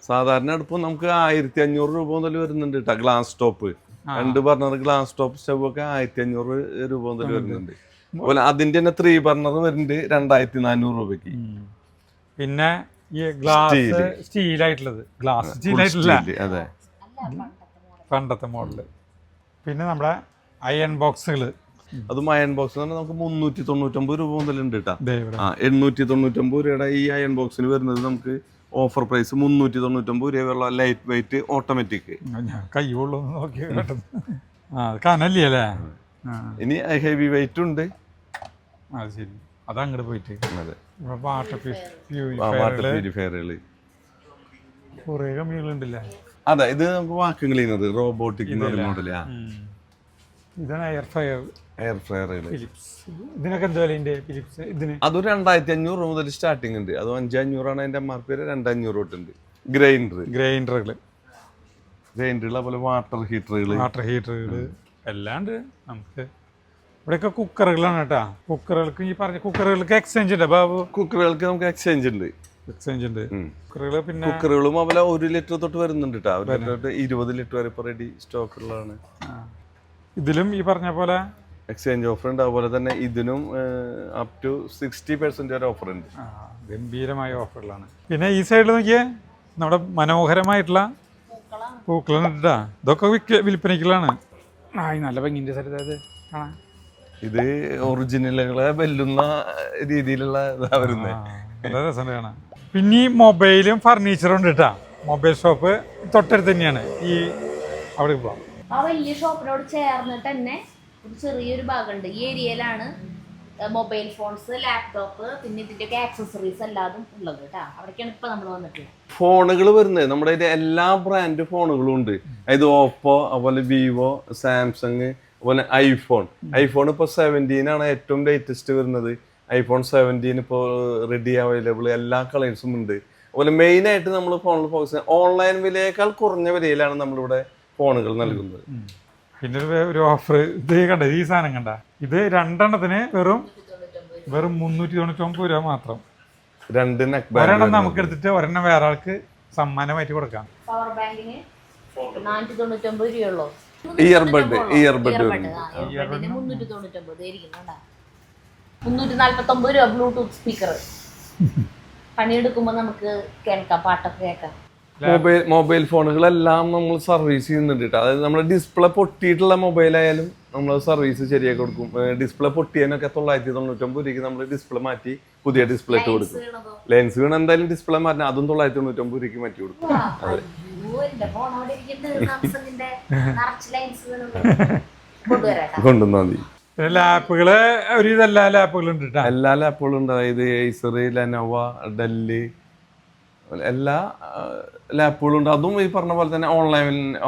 സാധാരണ അടുപ്പ് നമുക്ക് 1500 രൂപ മുതൽ വരുന്നുണ്ട് കേട്ടോ. Glass top 2 burner glass top stove ഒക്കെ 1500 രൂപ മുതൽ വരുന്നുണ്ട്. അതുപോലെ അതിന്റെ തന്നെ 3 ബർണർ വരുന്നുണ്ട് 2400 രൂപയ്ക്ക്. പിന്നെ ഈ ഗ്ലാസ് സ്റ്റീലായിട്ടുള്ളത്, ഗ്ലാസ് സ്റ്റീലായിട്ടില്ല, അതെ, പണ്ടത്തെ മോഡല്. പിന്നെ നമ്മുടെ അയൺ ബോക്സുകൾ, അതും അയൺ ബോക്സ് നമുക്ക് 399 രൂപ മുതലുണ്ട് കേട്ടോ. 899 രൂപയുടെ ഈ അയൺ ബോക്സിന് വരുന്നത് നമുക്ക് ഓഫർ പ്രൈസ് 399 രൂപയുള്ള ലൈറ്റ് വെയിറ്റ് ഓട്ടോമാറ്റിക്. കൈയുള്ളൂ നോക്കി കനല്ലേ അല്ലേ? ഇനി ഹെവി വെയിറ്റ് ഉണ്ട്. അത് ശരി, അതങ്ങോട്ട് പോയിട്ട് വാട്ടർ പ്യൂരിഫയറുകള് കുറേ കമ്മികളുണ്ടല്ലേ. അതെ, ഇത് നമുക്ക് വാക്യൂം ക്ലീനർ റോബോട്ടിക് മോഡല്. ഇതാണ് എയർ ഫ്രയറുകൾ. ഇതിനൊക്കെ എന്താ വിലയുണ്ട് ഫിലിപ്സ്? ഇതിന് അത് 2500 രൂപ മുതൽ സ്റ്റാർട്ടിംഗ് ഉണ്ട്. അത് 5500 ആണ് അതിന്റെ MRP. 2500 തൊട്ടുണ്ട്. ഗ്രൈൻഡറുകൾ അതുപോലെ വാട്ടർ ഹീറ്ററുകൾ എല്ലാം ഉണ്ട്. നമുക്ക് ഇവിടെയൊക്കെ കുക്കറുകളാണ് കേട്ടാ. കുക്കറുകൾക്ക് ഈ പറഞ്ഞ കുക്കറുകൾക്ക് എക്സ്ചേഞ്ച് ഉണ്ട് ബാബു? കുക്കറുകൾക്ക് നമുക്ക് എക്സ്ചേഞ്ച് ഉണ്ട്. കുക്കറുകൾ പിന്നെ കുക്കറുകളും അതുപോലെ 1 ലിറ്റർ തൊട്ട് വരുന്നുണ്ട് കേട്ടോ. 20 ലിറ്റർ വരെ ഇപ്പോൾ റെഡി സ്റ്റോക്കുള്ളതാണ്. ഇതിലും ഈ പറഞ്ഞ പോലെ എക്സ്ചേഞ്ച് ഓഫർ ഉണ്ട്. അതുപോലെ തന്നെ ഇതിനും അപ് ടു 60% വരെ ഓഫർ ഉണ്ട്. ഗംഭീരമായ ഓഫറുകളാണ്. പിന്നെ ഈ സൈഡിൽ നോക്കിയേ, നമ്മുടെ മനോഹരമായിട്ടുള്ള പൂക്കളാണ് ഇട്ടാ ഇതൊക്കെ വിൽപ്പനയ്ക്കുള്ളതാണ്. ആ നല്ല ഭംഗിൻ്റെ സ്ഥലത്ത് അത് കാണാൻ. ഇത് ഒറിജിനലുകളെ വെല്ലുന്ന രീതിയിലുള്ള ഇതാ വരുന്നത്. നല്ല രസമുണ്ട് കാണാൻ. പിന്നെ ഈ മൊബൈലും ഫർണിച്ചറും ഉണ്ട് കേട്ടാ. മൊബൈൽ ഷോപ്പ് തൊട്ടടുത്ത് തന്നെയാണ്. ഈ അവിടെ പോവാം. ആ വലിയ ഷോപ്പിനോട് ചേർന്നിട്ട് തന്നെ ഒരു ചെറിയൊരു ഭാഗമുണ്ട്. ഈ ഏരിയയിലാണ് മൊബൈൽ ഫോൺസ്, ലാപ്ടോപ്പ്, പിന്നെ ഇതിൻ്റെയൊക്കെ ആക്സസറീസ് എല്ലാതും ഉള്ളത് കേട്ടോ. അവിടേക്കാണ് ഇപ്പൊ നമ്മൾ വന്നിട്ടുള്ളത്. ഫോണുകൾ വരുന്നത് നമ്മുടെ കയ്യിൽ എല്ലാ ബ്രാൻഡ് ഫോണുകളും ഉണ്ട്. അതായത് ഓപ്പോ, അതുപോലെ വിവോ, സാംസങ്, അതുപോലെ ഐഫോൺ ഇപ്പോൾ 17 ആണ് ഏറ്റവും ലേറ്റസ്റ്റ് വരുന്നത്. iPhone 17 ഇപ്പോൾ റെഡി അവൈലബിൾ, എല്ലാ കളേഴ്സും ഉണ്ട്. അതുപോലെ മെയിനായിട്ട് നമ്മൾ ഫോണിൽ ഫോക്കസ് ചെയ്യുന്നത് ഓൺലൈൻ വിലയേക്കാൾ കുറഞ്ഞ വിലയിലാണ് നമ്മളിവിടെ ഫോണുകൾ നൽകുന്നത്. പിന്നെ ഒരു ഓഫർ ഇത് കണ്ട, ഈ സാധനം കണ്ട, ഇത് 2 എണ്ണത്തിന് വെറും 399 രൂപ മാത്രം. 2 നെക്ക് ഒരെണ്ണം ബാൻഡ് നമുക്ക് എടുത്തിട്ട് ഒരെണ്ണം വേറെ ആൾക്ക് സമ്മാനമായിട്ട് കൊടുക്കാം. പവർ ബാങ്കിന് 499 രൂപയുള്ളൂ. ഇയർബഡ് 349 രൂപ ബ്ലൂടൂത്ത് സ്പീക്കർ. പണിയെടുക്കുമ്പോൾ നമുക്ക് കേൾക്കാം, പാട്ടൊക്കെ കേൾക്കാം. മൊബൈൽ ഫോണുകളെല്ലാം നമ്മൾ സർവീസ് ചെയ്യുന്നുണ്ട് കേട്ടോ. അതായത് നമ്മുടെ ഡിസ്പ്ലേ പൊട്ടിയിട്ടുള്ള മൊബൈലായാലും നമ്മൾ സർവീസ് ശരിയാക്കി കൊടുക്കും. ഡിസ്പ്ലേ പൊട്ടിയാനൊക്കെ 999 രൂപയ്ക്ക് നമ്മൾ ഡിസ്പ്ലേ മാറ്റി പുതിയ ഡിസ്പ്ലേ ഇട്ട് കൊടുക്കും. ലെൻസ് വീണ് എന്തായാലും ഡിസ്പ്ലേ മാറ്റാൻ അതും 999 രൂപയ്ക്ക് മാറ്റി കൊടുക്കും. കൊണ്ടുവന്നാൽ മതി. ലാപ്പുകള് ഒരു ഇതെല്ലാ ലാപ്പുകളും ഉണ്ട് കേട്ടോ. എല്ലാ ലാപ്പുകളും ഉണ്ട്. അതായത് Acer, Lenovo, Dell, എല്ലാ ലാപ്പുകളും ഉണ്ട്. അതും ഈ പറഞ്ഞ പോലെ തന്നെ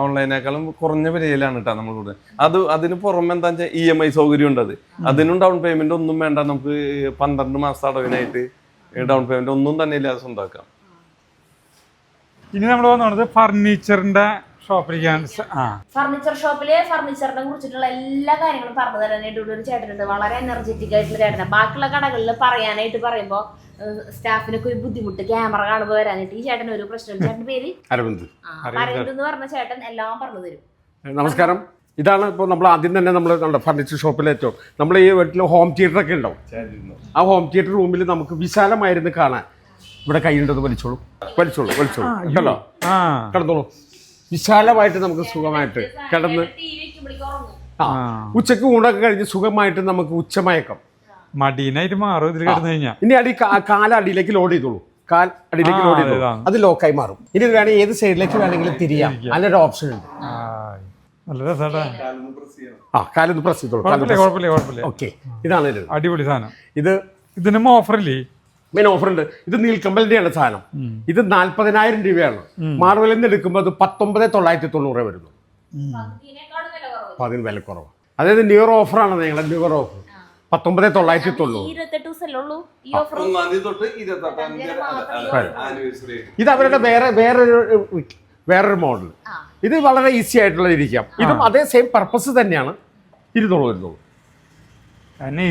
ഓൺലൈനേക്കാളും കുറഞ്ഞ വിലയിലാണ് കേട്ടോ നമ്മൾ കൊടുക്കുന്നത്. അതിന് പുറമെ എന്താ വെച്ചാൽ EMI സൗകര്യം ഉണ്ട്. അതിനും ഡൗൺ പേയ്മെന്റ് ഒന്നും വേണ്ട. നമുക്ക് 12 മാസം അടവിനായിട്ട് ഡൗൺ പേയ്മെന്റ് ഒന്നും തന്നെ ഇല്ലാതെ സ്വന്തമാക്കാം. ഇനി നമ്മൾ വന്നത് ഫർണിച്ചറിന്റെ ഷോപ്പിലേക്കാണ്. ഫർണിച്ചർ ഷോപ്പില് ഫർണിച്ചറിനെ കുറിച്ചിട്ടുള്ള എല്ലാ കാര്യങ്ങളും പറഞ്ഞു തരാനായിട്ടുള്ള ഒരു ചേട്ടനുണ്ട്. വളരെ എനർജറ്റിക് ആയിട്ടുള്ള ചേട്ടനാണ്. ബാക്കിയുള്ള കടകളിൽ പറയാനായിട്ട് പറയുമ്പോൾ സ്റ്റാഫിനൊക്കെ ഒരു ബുദ്ധിമുട്ട്, ക്യാമറ കാണുമ്പോൾ വരാനായിട്ട്. ഈ ചേട്ടൻ ഒരു പ്രശ്നം. ചേട്ടന്റെ പേര് അരവിന്ദ്. അരവിന്ദ് എന്ന് പറഞ്ഞ ചേട്ടൻ എല്ലാം പറഞ്ഞു തരും. നമസ്കാരം. ഇതാണ് ഇപ്പോൾ നമ്മൾ ആദ്യം തന്നെ നമ്മൾ ഫർണിച്ചർ ഷോപ്പിലേറ്റവും നമ്മൾ ഈ വീട്ടിൽ ഹോം തിയേറ്റർ ഒക്കെ ഉണ്ടാവും. ആ ഹോം തിയേറ്റർ റൂമിൽ നമുക്ക് വിശാലമായിരുന്നു കാണാൻ. ഇവിടെ കൈയുണ്ടത് വലിച്ചോളൂ കേട്ടോ, കിടന്നോളൂ. വിശാലമായിട്ട് നമുക്ക് സുഖമായിട്ട് കിടന്ന് ഉച്ചക്ക് ഊണൊക്കെ കഴിഞ്ഞ് സുഖമായിട്ട് നമുക്ക് ഉച്ചമയക്കം മടീനായിട്ട് മാറും ഇതിൽ കിടന്നു കഴിഞ്ഞാൽ. ഇനി കാലടിയിലേക്ക് ലോഡ് ചെയ്തോളൂ. കാൽ അടിയിലേക്ക് ലോഡ് ചെയ്തോളൂ. അത് ലോക്കായി മാറും. ഇനി ഇത് വേണമെങ്കിൽ ഏത് സൈഡിലേക്ക് വേണമെങ്കിലും തിരിയാം. അതിനൊരു ഓപ്ഷൻ ഉണ്ട്. നല്ല രസാ. കാലൊന്ന് പ്രസ് ചെയ്തോളൂ. ഓക്കെ, ഇതാണ് അടിപൊളി സാധനം. ഇതിനും ഓഫറില്ലേ? മെയിൻ ഓഫർ ഉണ്ട്. ഇത് നീൽക്കമ്പലിന്റെയാണ് സാധനം. ഇത് 40,000 രൂപയാണ്. മാർവലിൽ നിന്ന് എടുക്കുമ്പോൾ അത് 19,990 വരുന്നു. അപ്പൊ അതിന് വില കുറവ്. അതായത് ന്യൂ ഇയർ ഓഫറാണ്. നിങ്ങളുടെ ന്യൂ ഇയർ ഓഫർ 19,990. ഇത് അവരുടെ വേറൊരു മോഡൽ. ഇത് വളരെ ഈസി ആയിട്ടുള്ള ഇരിക്കാം. ഇതും അതേ സെയിം പർപ്പസ് തന്നെയാണ്. 200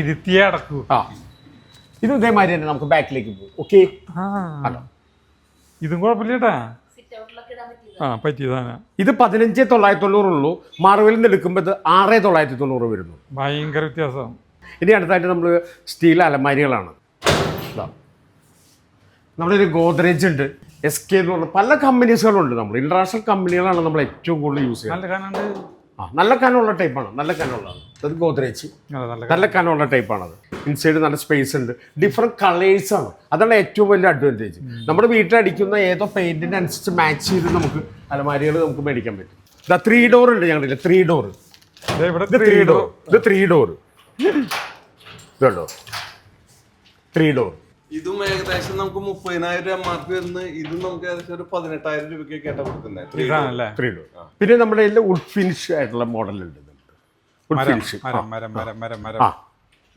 ഇരുത്തിയേ അടക്കൂ. ഇത് ഇതേമാതിരി തന്നെ നമുക്ക് ബാക്കിലേക്ക് പോകും. ഓക്കെ, ഇതും കുഴപ്പമില്ലേട്ടാ. പറ്റിയതാണ്. ഇത് 15,990 ഉള്ളൂ. മാർവലിൽ നിന്ന് എടുക്കുമ്പോൾ ഇത് 6,990 വരുന്നു. ഭയങ്കര വ്യത്യാസം. ഇനി അടുത്തായിട്ട് നമ്മൾ സ്റ്റീൽ അലമാരികളാണ്. നമ്മളൊരു ഗോദ്രേജ് ഉണ്ട്, SK എന്ന് പറഞ്ഞ പല കമ്പനീസുകളുണ്ട്. നമ്മൾ ഇന്റർനാഷണൽ കമ്പനികളാണ് നമ്മൾ ഏറ്റവും കൂടുതൽ യൂസ് ചെയ്യുന്നത്. നല്ല കനമുള്ള ടൈപ്പാണ്. നല്ല കനമുള്ളതാണ്. അത് ഗോദ്രേജ് നല്ല കനമുള്ള ടൈപ്പാണത്. ഇൻസൈഡ് നല്ല സ്പേസ് ഉണ്ട്. ഡിഫറെൻറ്റ് കളേഴ്സാണ്. അതാണ് ഏറ്റവും വലിയ അഡ്വാൻറ്റേജ്. നമ്മുടെ വീട്ടിലടിക്കുന്ന ഏതോ പെയിന്റിന് അനുസരിച്ച് മാച്ച് ചെയ്ത് നമുക്ക് അലമാരികൾ നമുക്ക് മേടിക്കാൻ പറ്റും. 3 ഡോർ ഉണ്ട് ഞങ്ങളുടെ 3 ഡോർ. ഇത് 3 ഡോർ. ഇതുണ്ടോ 3 ഡോർ. ഇതും ഏകദേശം നമുക്ക് 30,000 രൂപ മാർക്ക് വരുന്ന. ഇതും നമുക്ക് ഏകദേശം ഒരു 18,000 രൂപയ്ക്കൊക്കെ ആയിട്ടാണ് കൊടുക്കുന്നത്. 3 ഡോർ. പിന്നെ നമ്മുടെ കയ്യിൽ വുഡ് ഫിനിഷ് ആയിട്ടുള്ള മോഡൽ ഉണ്ട്.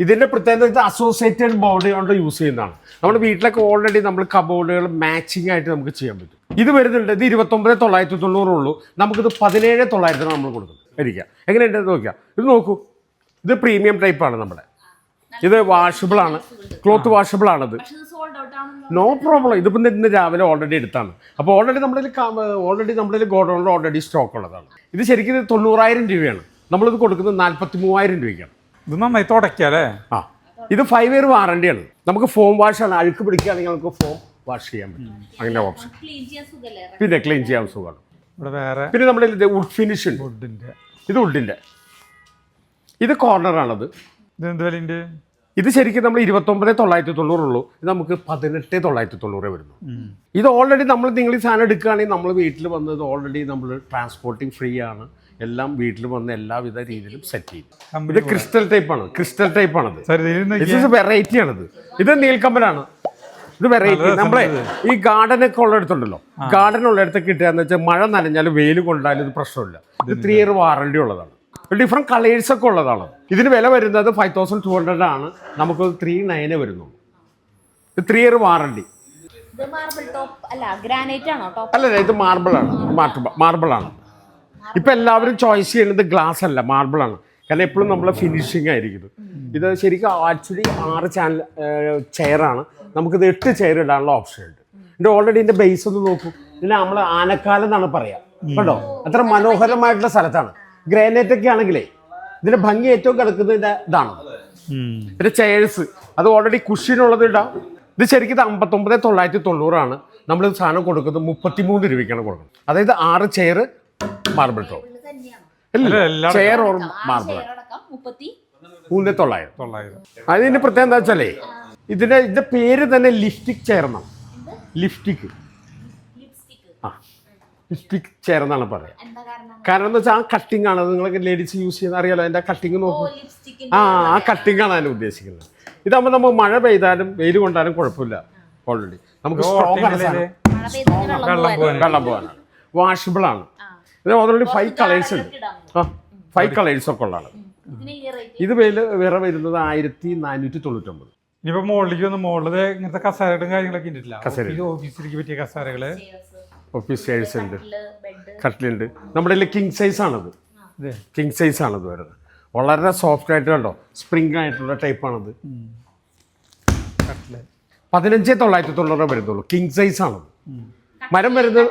ഇതിന്റെ പ്രത്യേകത ഇത് അസോസിയേറ്റഡ് ബോർഡ് കൊണ്ട് യൂസ് ചെയ്യുന്നതാണ്. നമ്മുടെ വീട്ടിലൊക്കെ ഓൾറെഡി നമ്മൾ കബോർഡുകൾ മാച്ചിങ് ആയിട്ട് നമുക്ക് ചെയ്യാൻ പറ്റും. ഇത് വരുന്നുണ്ട്. ഇത് 29,990 ഉള്ളൂ. നമുക്കിത് 17,900 നമ്മൾ കൊടുക്കുന്നത്. ഇരിക്കാം എങ്ങനെയുണ്ട് നോക്കിയാൽ. ഇത് നോക്കൂ. ഇത് പ്രീമിയം ടൈപ്പാണ് നമ്മുടെ. ഇത് വാഷബിൾ ആണ്. ക്ലോത്ത് വാഷബിൾ ആണത്. No problem. ഇതിപ്പോൾ ഇന്ന് രാവിലെ ഓൾറെഡി എടുത്താണ്. അപ്പോൾ ഓൾറെഡി നമ്മുടെ ഗോഡൗണിൽ ഓൾറെഡി സ്റ്റോക്ക് ഉള്ളതാണ്. ഇത് ശരിക്കും 90,000 രൂപയാണ്. നമ്മളിത് കൊടുക്കുന്നത് 43,000 രൂപയ്ക്കാണ്. ഇത് നന്നായി തുടയ്ക്കല്ലേ. ഇത് 5 ഇയർ വാറണ്ടിയാണ്. നമുക്ക് ഫോം വാഷാണ്. അഴുക്ക് പിടിക്കുകയാണെങ്കിൽ നമുക്ക് ഫോം വാഷ് ചെയ്യാൻ പറ്റും. അങ്ങനെ ഓപ്ഷൻ. പിന്നെ ക്ലീൻ ചെയ്യാൻ സുഖമാണ്. ഇവിടെ വേറെ പിന്നെ നമ്മുടെ വുഡ് ഫിനിഷ് ഉണ്ട്. വുഡിന്റെ. ഇത് വുഡിന്റെ, ഇത് കോർണറാണത്. ഇത് എന്ത് വിലയുണ്ട്? ഇത് ശരിക്കും നമ്മൾ 29,990 ഉള്ളൂ. ഇത് നമുക്ക് 18,990 വരുന്നു. ഇത് ഓൾറെഡി നിങ്ങൾ ഈ സാധനം എടുക്കുകയാണെങ്കിൽ നമ്മൾ വീട്ടിൽ വന്നത് ഓൾറെഡി നമ്മൾ ട്രാൻസ്പോർട്ടിങ് ഫ്രീ ആണ്. എല്ലാം വീട്ടിൽ വന്ന് എല്ലാവിധ രീതിയിലും സെറ്റ് ചെയ്യും. ഇത് ക്രിസ്റ്റൽ ടൈപ്പാണ്, ക്രിസ്റ്റൽ ടൈപ്പാണത്. ഇത് വെറൈറ്റി ആണിത്. ഇത് നീൽക്കമ്പലാണ്. ഇത് വെറൈറ്റി. നമ്മളെ ഈ ഗാർഡനൊക്കെ ഉള്ളിടത്തുണ്ടല്ലോ, ഗാർഡൻ ഉള്ളിടത്തൊക്കെ കിട്ടുകയെന്ന് വെച്ചാൽ മഴ നനഞ്ഞാലും വെയിൽ കൊണ്ടാലും ഇത് പ്രശ്നമില്ല. ഇത് 3 year വാറണ്ടി ഉള്ളതാണ്. ഡിഫറെൻറ്റ് കളേഴ്സ് ഒക്കെ ഉള്ളതാണ്. ഇതിന് വില വരുന്നത് 5200 ആണ്. നമുക്ക് 39 വരുന്നുള്ളൂ. ഇത് 3 year വാറണ്ടി. അല്ലല്ല, ഇത് മാർബിളാണ്. മാർബിളാണ്. ഇപ്പം എല്ലാവരും ചോയ്സ് ചെയ്യുന്നത് ഗ്ലാസ് അല്ല, മാർബിളാണ്. കാരണം എപ്പോഴും നമ്മളെ ഫിനിഷിംഗ് ആയിരിക്കും. ഇത് ശരിക്കും ആക്ച്വലി 6 ചെയറാണ്. നമുക്കിത് 8 ചെയർ ഇടാനുള്ള ഓപ്ഷൻ ഉണ്ട്. ഇതിൻ്റെ ഓൾറെഡി ഇതിൻ്റെ ബേസ് ഒന്ന് നോക്കൂ. ഇതിന് നമ്മൾ ആനക്കാലം എന്നാണ് പറയാം. കേട്ടോ, അത്ര മനോഹരമായിട്ടുള്ള സ്ഥലത്താണ്. ഗ്രാനൈറ്റ് ഒക്കെ ആണെങ്കിലേ ഇതിന്റെ ഭംഗി ഏറ്റവും കിടക്കുന്നത് ഇതാണ്. പിന്നെ ചെയർസ് അത് ഓൾറെഡി കുഷ്യനുള്ളത് ഇടാം. ഇത് ശരിക്കും 59,990 ആണ്. നമ്മൾ സാധനം കൊടുക്കുന്നത് 33 രൂപയ്ക്കാണ് കൊടുക്കുന്നത്. അതായത് 6 chair marble top. Chair or marble 3,900. അതിന്റെ പ്രത്യേകത എന്താ വെച്ചാലേ ഇതിന്റെ പേര് തന്നെ ലിപ്സ്റ്റിക് ചെയർ എന്നാണ്. ലിപ്സ്റ്റിക് ലിപ്സ്റ്റിക് ചെയർ എന്നാണ് പറയാം. കാരണം എന്താ വെച്ചാൽ ആ കട്ടിങ് ആണ്. നിങ്ങൾക്ക് ലേഡീസ് യൂസ് ചെയ്യുന്ന അറിയാലോ, അതിന്റെ കട്ടിങ് നോക്കും. ആ കട്ടിങ് ആണ് അതിന് ഉദ്ദേശിക്കുന്നത്. ഇതാകുമ്പോൾ നമ്മൾ മഴ പെയ്താലും വെയിൽ കൊണ്ടാലും കുഴപ്പമില്ല. ഓൾറെഡി നമുക്ക് സ്ട്രോങ് ആണ്, വെള്ളം പോകാനാണ്. വാഷബിൾ ആണ്. ഇത് ഓൾറെഡി 5 കളേഴ്സ് ഉണ്ട്. 5 കളേഴ്സ് ഒക്കെ ഉള്ളതാണ്. ഇത് വില വരുന്നത് 1499. ഇനിയിപ്പോ മുകളിലേക്ക് വന്ന് മുകളിൽ ഇങ്ങനത്തെ കസേരകളും കാര്യങ്ങളൊക്കെ ഉണ്ടല്ല, ഓഫീസിലേക്ക് പറ്റിയ കസേരകള്, ഓഫീസ് ചെയർസ് ഉണ്ട്, കട്ടിലുണ്ട്. നമ്മുടെ കിങ് സൈസ് ആണത്. കിങ് സൈസ് ആണത് വരുന്നത്. വളരെ സോഫ്റ്റ് ആയിട്ട് കണ്ടോ, സ്പ്രിംഗ് ആയിട്ടുള്ള ടൈപ്പാണത്. 15,990 വരുന്നുള്ളൂ. കിങ് സൈസ് ആണത്. മരം വരുന്നത്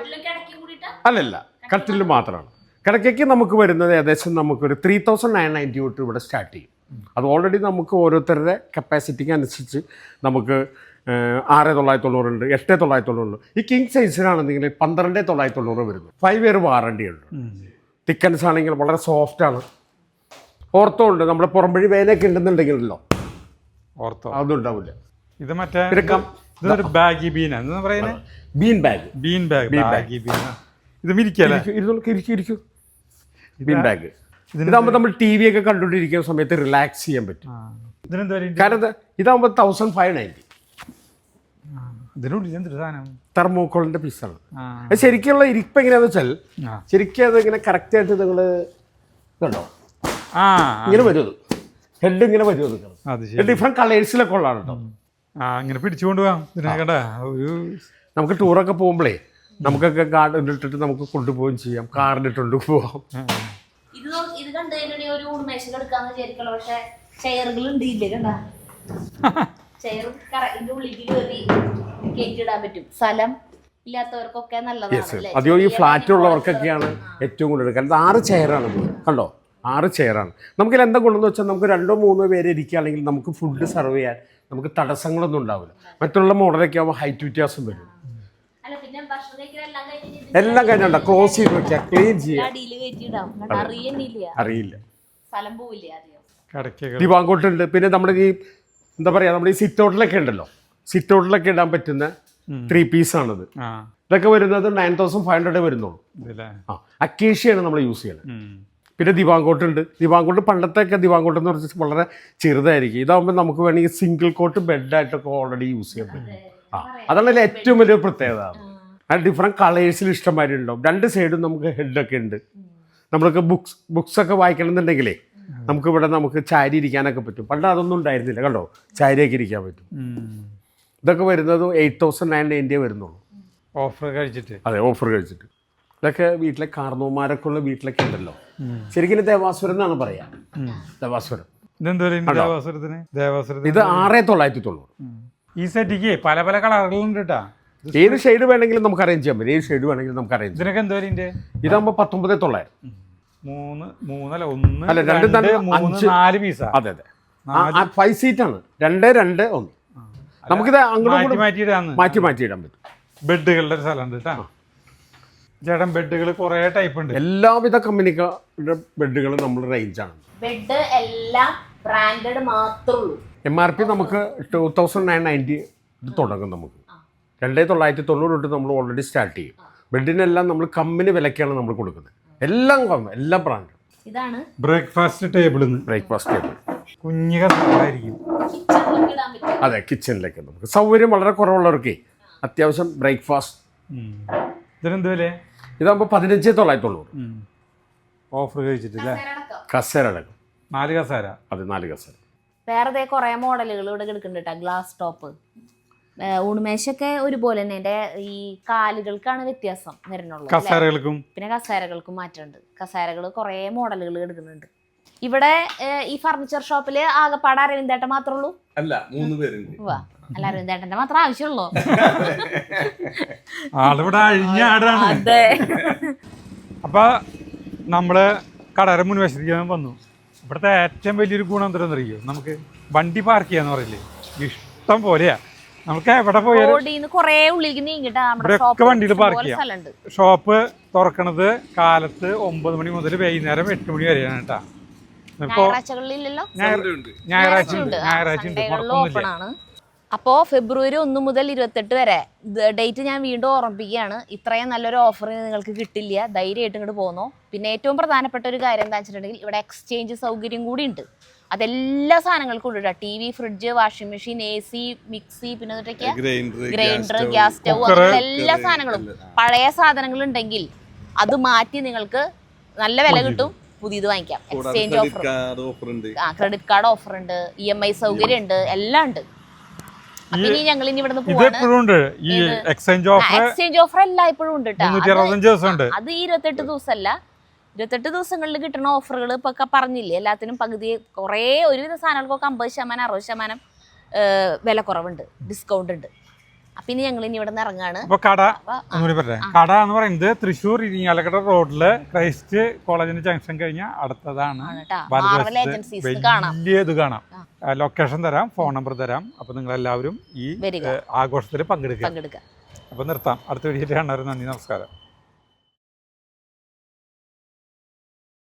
അല്ലല്ല, കട്ടിൽ മാത്രമാണ്. കിടക്കയ്ക്ക് നമുക്ക് വരുന്നത് ഏകദേശം നമുക്കൊരു 3,990 തൊട്ട് ഇവിടെ സ്റ്റാർട്ട് ചെയ്യും. അത് ഓൾറെഡി നമുക്ക് ഓരോരുത്തരുടെ കപ്പാസിറ്റിക്ക് അനുസരിച്ച് നമുക്ക് 6,990 ഉണ്ട്, 8,990 ഉണ്ട്. ഈ കിങ് സൈസിനാണെന്നെങ്കിൽ 12,990 വരുന്നു. 5 year വാറണ്ടി ഉണ്ട്. തിക്കൻസ് ആണെങ്കിൽ വളരെ സോഫ്റ്റ് ആണ്. ഓർത്തോ ഉണ്ട്. നമ്മുടെ പുറംപഴി വേനൊക്കെ ഉണ്ടെന്നുണ്ടെങ്കിലല്ലോ ഓർത്തോ അതൊന്നും ഉണ്ടാവില്ല. ഇത് മറ്റേ ബാഗി ബീൻ ബീൻ ബാഗ്. ഇത് മിരിക്കല്ലേ, ഇരിക്കും. Bean bag. ഇതാകുമ്പോൾ നമ്മൾ TV ഒക്കെ കണ്ടുകൊണ്ടിരിക്കുന്ന സമയത്ത് റിലാക്സ് ചെയ്യാൻ പറ്റും. കാരണം ഇതാകുമ്പോൾ 1,590. തെർമോക്കോളിന്റെ പീസാണ്. ശരിക്കുള്ള ഇരിപ്പ് എങ്ങനെയാന്ന് വെച്ചാൽ ശരിക്കും അത് ഇങ്ങനെ കറക്റ്റ് ആയിട്ട് നിങ്ങൾ കണ്ടോ, ഇങ്ങനെ വരും. ഹെഡ് ഇങ്ങനെ വരും. ഡിഫറെന്റ് കളേഴ്സിലൊക്കെ ഉള്ളതാണ് കേട്ടോ. അങ്ങനെ പിടിച്ചുകൊണ്ട് പോകാം. നമുക്ക് ടൂറൊക്കെ പോകുമ്പോഴേ നമുക്കൊക്കെ ഗാർഡൻ ഇട്ടിട്ട് നമുക്ക് കൊണ്ടുപോവുകയും ചെയ്യാം, കാറിലിട്ടുണ്ട് പോവാം. ഇത് കണ്ടു ഒരു ഉണ്മേശം എടുക്കാന്ന് വിചാരിക്കുള്ളൂ. പക്ഷെ ചെയറുകളുണ്ട് ഇല്ലേ, കണ്ടാ ചെയർ ഇതിന്റെ ഉള്ളിൽ കയറി കയറ്റിയിടാൻ പറ്റും. സ്ഥലം ഇല്ലാത്തവർക്കൊക്കെ നല്ലതാണ്. അതെയോ ഈ ഫ്ലാറ്റ് ഉള്ളവർക്കൊക്കെയാണ് ഏറ്റവും കൂടുതൽ. കാരണം 6 ചെയറാണ്. കണ്ടോ, 6 ചെയറാണ്. നമുക്കിത് എന്താ കൊണ്ടെന്ന് വെച്ചാൽ നമുക്ക് 2-3 പേര് ഇരിക്കുകയാണെങ്കിൽ നമുക്ക് ഫുഡ് സെർവ് ചെയ്യാൻ നമുക്ക് തടസ്സങ്ങളൊന്നും ഉണ്ടാവില്ല. മറ്റുള്ള മോഡലൊക്കെ ആവുമ്പോൾ ഹൈറ്റ് വ്യത്യാസം വരും. എല്ലാം കഴിഞ്ഞ ക്ലോസ് ചെയ്ത് വെക്കുക, ക്ലീൻ ചെയ്യാം. അറിയില്ല. ദിവാങ്കോട്ടുണ്ട്. പിന്നെ നമ്മുടെ ഈ എന്താ പറയുക, നമ്മുടെ ഈ സിറ്റ് ഔട്ടിലൊക്കെ ഉണ്ടല്ലോ, സിറ്റ് ഔട്ടിലൊക്കെ ഇടാൻ പറ്റുന്ന 3 piece ആണിത്. ഇതൊക്കെ വരുന്നത് 9,500 വരുന്നുള്ളൂ. അക്കേഷ്യയാണ് നമ്മൾ യൂസ് ചെയ്യുന്നത്. പിന്നെ ദിവാങ്കോട്ടുണ്ട്. ദിവാങ്കോട്ട് പണ്ടത്തെയൊക്കെ ദിവാങ്കോട്ട് എന്ന് പറഞ്ഞാൽ വളരെ ചെറുതായിരിക്കും. ഇതാകുമ്പോൾ നമുക്ക് വേണമെങ്കിൽ സിംഗിൾ കോട്ട് ബെഡായിട്ടൊക്കെ ഓൾറെഡി യൂസ് ചെയ്യാൻ പറ്റും. അതാണ് അതിൽ ഏറ്റവും വലിയ പ്രത്യേകത. അത് ഡിഫറെൻറ്റ് കളേഴ്സിൽ ഇഷ്ടംമാതിരി ഉണ്ടാവും. 2 സൈഡും നമുക്ക് ഹെഡൊക്കെ ഉണ്ട്. നമ്മൾക്ക് ബുക്സൊക്കെ വായിക്കണമെന്നുണ്ടെങ്കിലേ നമുക്കിവിടെ നമുക്ക് ചാരി ഇരിക്കാനൊക്കെ പറ്റും. പണ്ട് അതൊന്നും ഉണ്ടായിരുന്നില്ല. കണ്ടോ, ചാരിയൊക്കെ ഇരിക്കാൻ പറ്റും. ഇതൊക്കെ വരുന്നത് 8,990 വരുന്നുള്ളൂ. ഓഫർ കഴിച്ചിട്ട്. അതെ, ഓഫർ കഴിച്ചിട്ട്. ഇതൊക്കെ വീട്ടിലെ കാർന്നോമാരൊക്കെ ഉള്ള വീട്ടിലൊക്കെ ഉണ്ടല്ലോ. ശരിക്കും ദേവാസുരം എന്നാണ് പറയാ. ദേവാസുരം. ഇത് 6,990. ഈ സെറ്റിക്ക് പല പല കളറുകളുണ്ട് കേട്ടാ. ഏത് ഷെയ്ഡ് വേണമെങ്കിലും നമുക്ക് അറേഞ്ച് ചെയ്യാൻ പറ്റും. ഏത് ഷെയ്ഡ് വേണമെങ്കിലും നമുക്ക് അറേഞ്ച് ചെയ്യാം. ഇതിനൊക്കെ എന്താ പറയുക? ഇതാകുമ്പോൾ 19,900. 4 പീസാ. അതെ 5 സീറ്റാണ്. 2, 2, 1. നമുക്കിത് അങ്ങോട്ട് മാറ്റി ഇടാൻ പറ്റും. ബെഡുകളുടെ ഒരു സ്ഥലമുണ്ട് കേട്ടോ. ചേട്ടൻ ബെഡുകൾ കുറേ ടൈപ്പ് ഉണ്ട്. എല്ലാവിധ കമ്പനികളുടെ ബെഡുകളും നമ്മൾ റേഞ്ചാണ്. ബെഡ് എല്ലാം ബ്രാൻഡഡ് മാത്രമേ ഉള്ളൂ. MRP നമുക്ക് 2990 തുടങ്ങും. നമുക്ക് 2990 തൊട്ട് നമ്മൾ ഓൾറെഡി സ്റ്റാർട്ട് ചെയ്യും. ബെഡിനെല്ലാം നമ്മൾ കമ്പനി വിലക്കാണ് നമ്മൾ കൊടുക്കുന്നത്. എല്ലാ ബ്രാൻഡും. ഇതാണ് ബ്രേക്ക്ഫാസ്റ്റ് ടേബിൾ. ബ്രേക്ക്ഫാസ്റ്റ് ടേബിൾ കുഞ്ഞിക സാധനമായിരിക്കും. കിച്ചണിലൊക്കെ ഇടാൻ പറ്റും. അതെ, കിച്ചണിലേക്ക് നമുക്ക് സൗകര്യം വളരെ കുറവുള്ളവർക്ക് അത്യാവശ്യം ബ്രേക്ക്ഫാസ്റ്റ്. ഇതിനെന്ത് വില? ഇതാകുമ്പോൾ 15,990. ഓഫർ കഴിച്ചിട്ടില്ലേ? കസേര അടക്കം 4 കസേര. അത് 4 കസേര. വേറെ കുറെ മോഡലുകൾ ഇവിടെ കിടക്കുന്നുണ്ട്. ഗ്ലാസ് ടോപ്പ് ഊണുമേശൊക്കെ ഒരുപോലെ തന്നെ. എൻ്റെ ഈ കാലുകൾക്കാണ് വ്യത്യാസം വരുന്നുള്ളൂ. കസേരകൾക്കും പിന്നെ കസേരകൾക്കും മാറ്റമുണ്ട്. കസേരകൾ കുറേ മോഡലുകൾ കിടക്കുന്നുണ്ട്. ഇവിടെ ഈ ഫർണിച്ചർ ഷോപ്പില് ആകെപ്പാട് അരവിന്ദേട്ടൻ മാത്രമേ ഉള്ളൂ? അല്ല, 3 പേരുണ്ട്. അല്ല, അരവിന്ദേട്ടന്റെ മാത്രം ആവശ്യമുള്ളൂ. ആളിവിടെ അഴിഞ്ഞാടാണ്. അതെ. അപ്പൊ നമ്മള് കടയുടെ മുൻവശത്തേക്ക് വന്നു. ഇവിടുത്തെ ഏറ്റവും വലിയൊരു ഗുണം എന്താണെന്നറിയോ? നമുക്ക് വണ്ടി പാർക്ക് ചെയ്യാന്ന് പറയില്ലേ, ഇഷ്ടം പോലെയാ. നമുക്ക് എവിടെ പോയാലും കൊറേ ഉള്ളിലേക്ക് നീങ്ങിട്ടാ ഇവിടെയൊക്കെ വണ്ടിയിൽ പാർക്ക് ചെയ്യാം. ഷോപ്പ് തുറക്കണത് കാലത്ത് 9 മണി മുതൽ വൈകുന്നേരം 8 മണി വരെയാണ് കേട്ടാ. ഞായറാഴ്ചകളിലില്ലല്ലോ. ഞായറാഴ്ച ഉണ്ട്. ഓപ്പണാണ്. അപ്പോൾ ഫെബ്രുവരി 1 മുതൽ 28 വരെ ഡേറ്റ് ഞാൻ വീണ്ടും ഓർമ്മിപ്പിക്കുകയാണ്. ഇത്രയും നല്ലൊരു ഓഫർ നിങ്ങൾക്ക് കിട്ടില്ല. ധൈര്യമായിട്ട് ഇങ്ങോട്ട് പോകുന്നു. പിന്നെ ഏറ്റവും പ്രധാനപ്പെട്ട ഒരു കാര്യം എന്താ വെച്ചിട്ടുണ്ടെങ്കിൽ ഇവിടെ എക്സ്ചേഞ്ച് സൗകര്യം കൂടി ഉണ്ട്. അതെല്ലാ സാധനങ്ങൾക്കും ഉണ്ട്. TV, fridge, washing machine, AC, mixie, പിന്നെ ഗ്രൈൻഡർ, ഗ്യാസ് സ്റ്റവ്, അങ്ങനെയുള്ള എല്ലാ സാധനങ്ങളും പഴയ സാധനങ്ങൾ ഉണ്ടെങ്കിൽ അത് മാറ്റി നിങ്ങൾക്ക് നല്ല വില കിട്ടും. പുതിയത് വാങ്ങിക്കാം. Exchange offer, credit card offer ഉണ്ട്, EMI സൗകര്യം ഉണ്ട്, എല്ലാം ഉണ്ട്. ഇനി ഞങ്ങൾ ഇനി ഇവിടുന്ന് പോവാണ്. എക്സ്ചേഞ്ച് ഓഫർ എല്ലായ്പ്പോഴും ഉണ്ട് കേട്ടോ. അത് 28 ദിവസമല്ല, 28 ദിവസങ്ങളിൽ കിട്ടുന്ന ഓഫറുകൾ ഇപ്പൊ പറഞ്ഞില്ലേ. എല്ലാത്തിനും പകുതി കുറേ ഒരുവിധ സാധനങ്ങൾക്കൊക്കെ 50%, 60% വില കുറവുണ്ട്, ഡിസ്കൗണ്ട് ഉണ്ട്. അപ്പൊ ഇനി ഞങ്ങൾ ഇനി ഇവിടെ നിന്ന് ഇറങ്ങാണ്. കട എന്ന് പറയുന്നത് തൃശ്ശൂർ ഇരിങ്ങാലക്കുട റോഡില് ക്രൈസ്റ്റ് കോളേജിന്റെ ജംഗ്ഷൻ കഴിഞ്ഞാൽ അടുത്തതാണ്. വലിയ ഇത് കാണാം. ലൊക്കേഷൻ തരാം, ഫോൺ നമ്പർ തരാം. അപ്പൊ നിങ്ങൾ എല്ലാവരും ഈ ആഘോഷത്തിൽ പങ്കെടുക്കുക. അപ്പൊ നിർത്താം. അടുത്ത വീഡിയോയിൽ കാണാൻ. നന്ദി, നമസ്കാരം.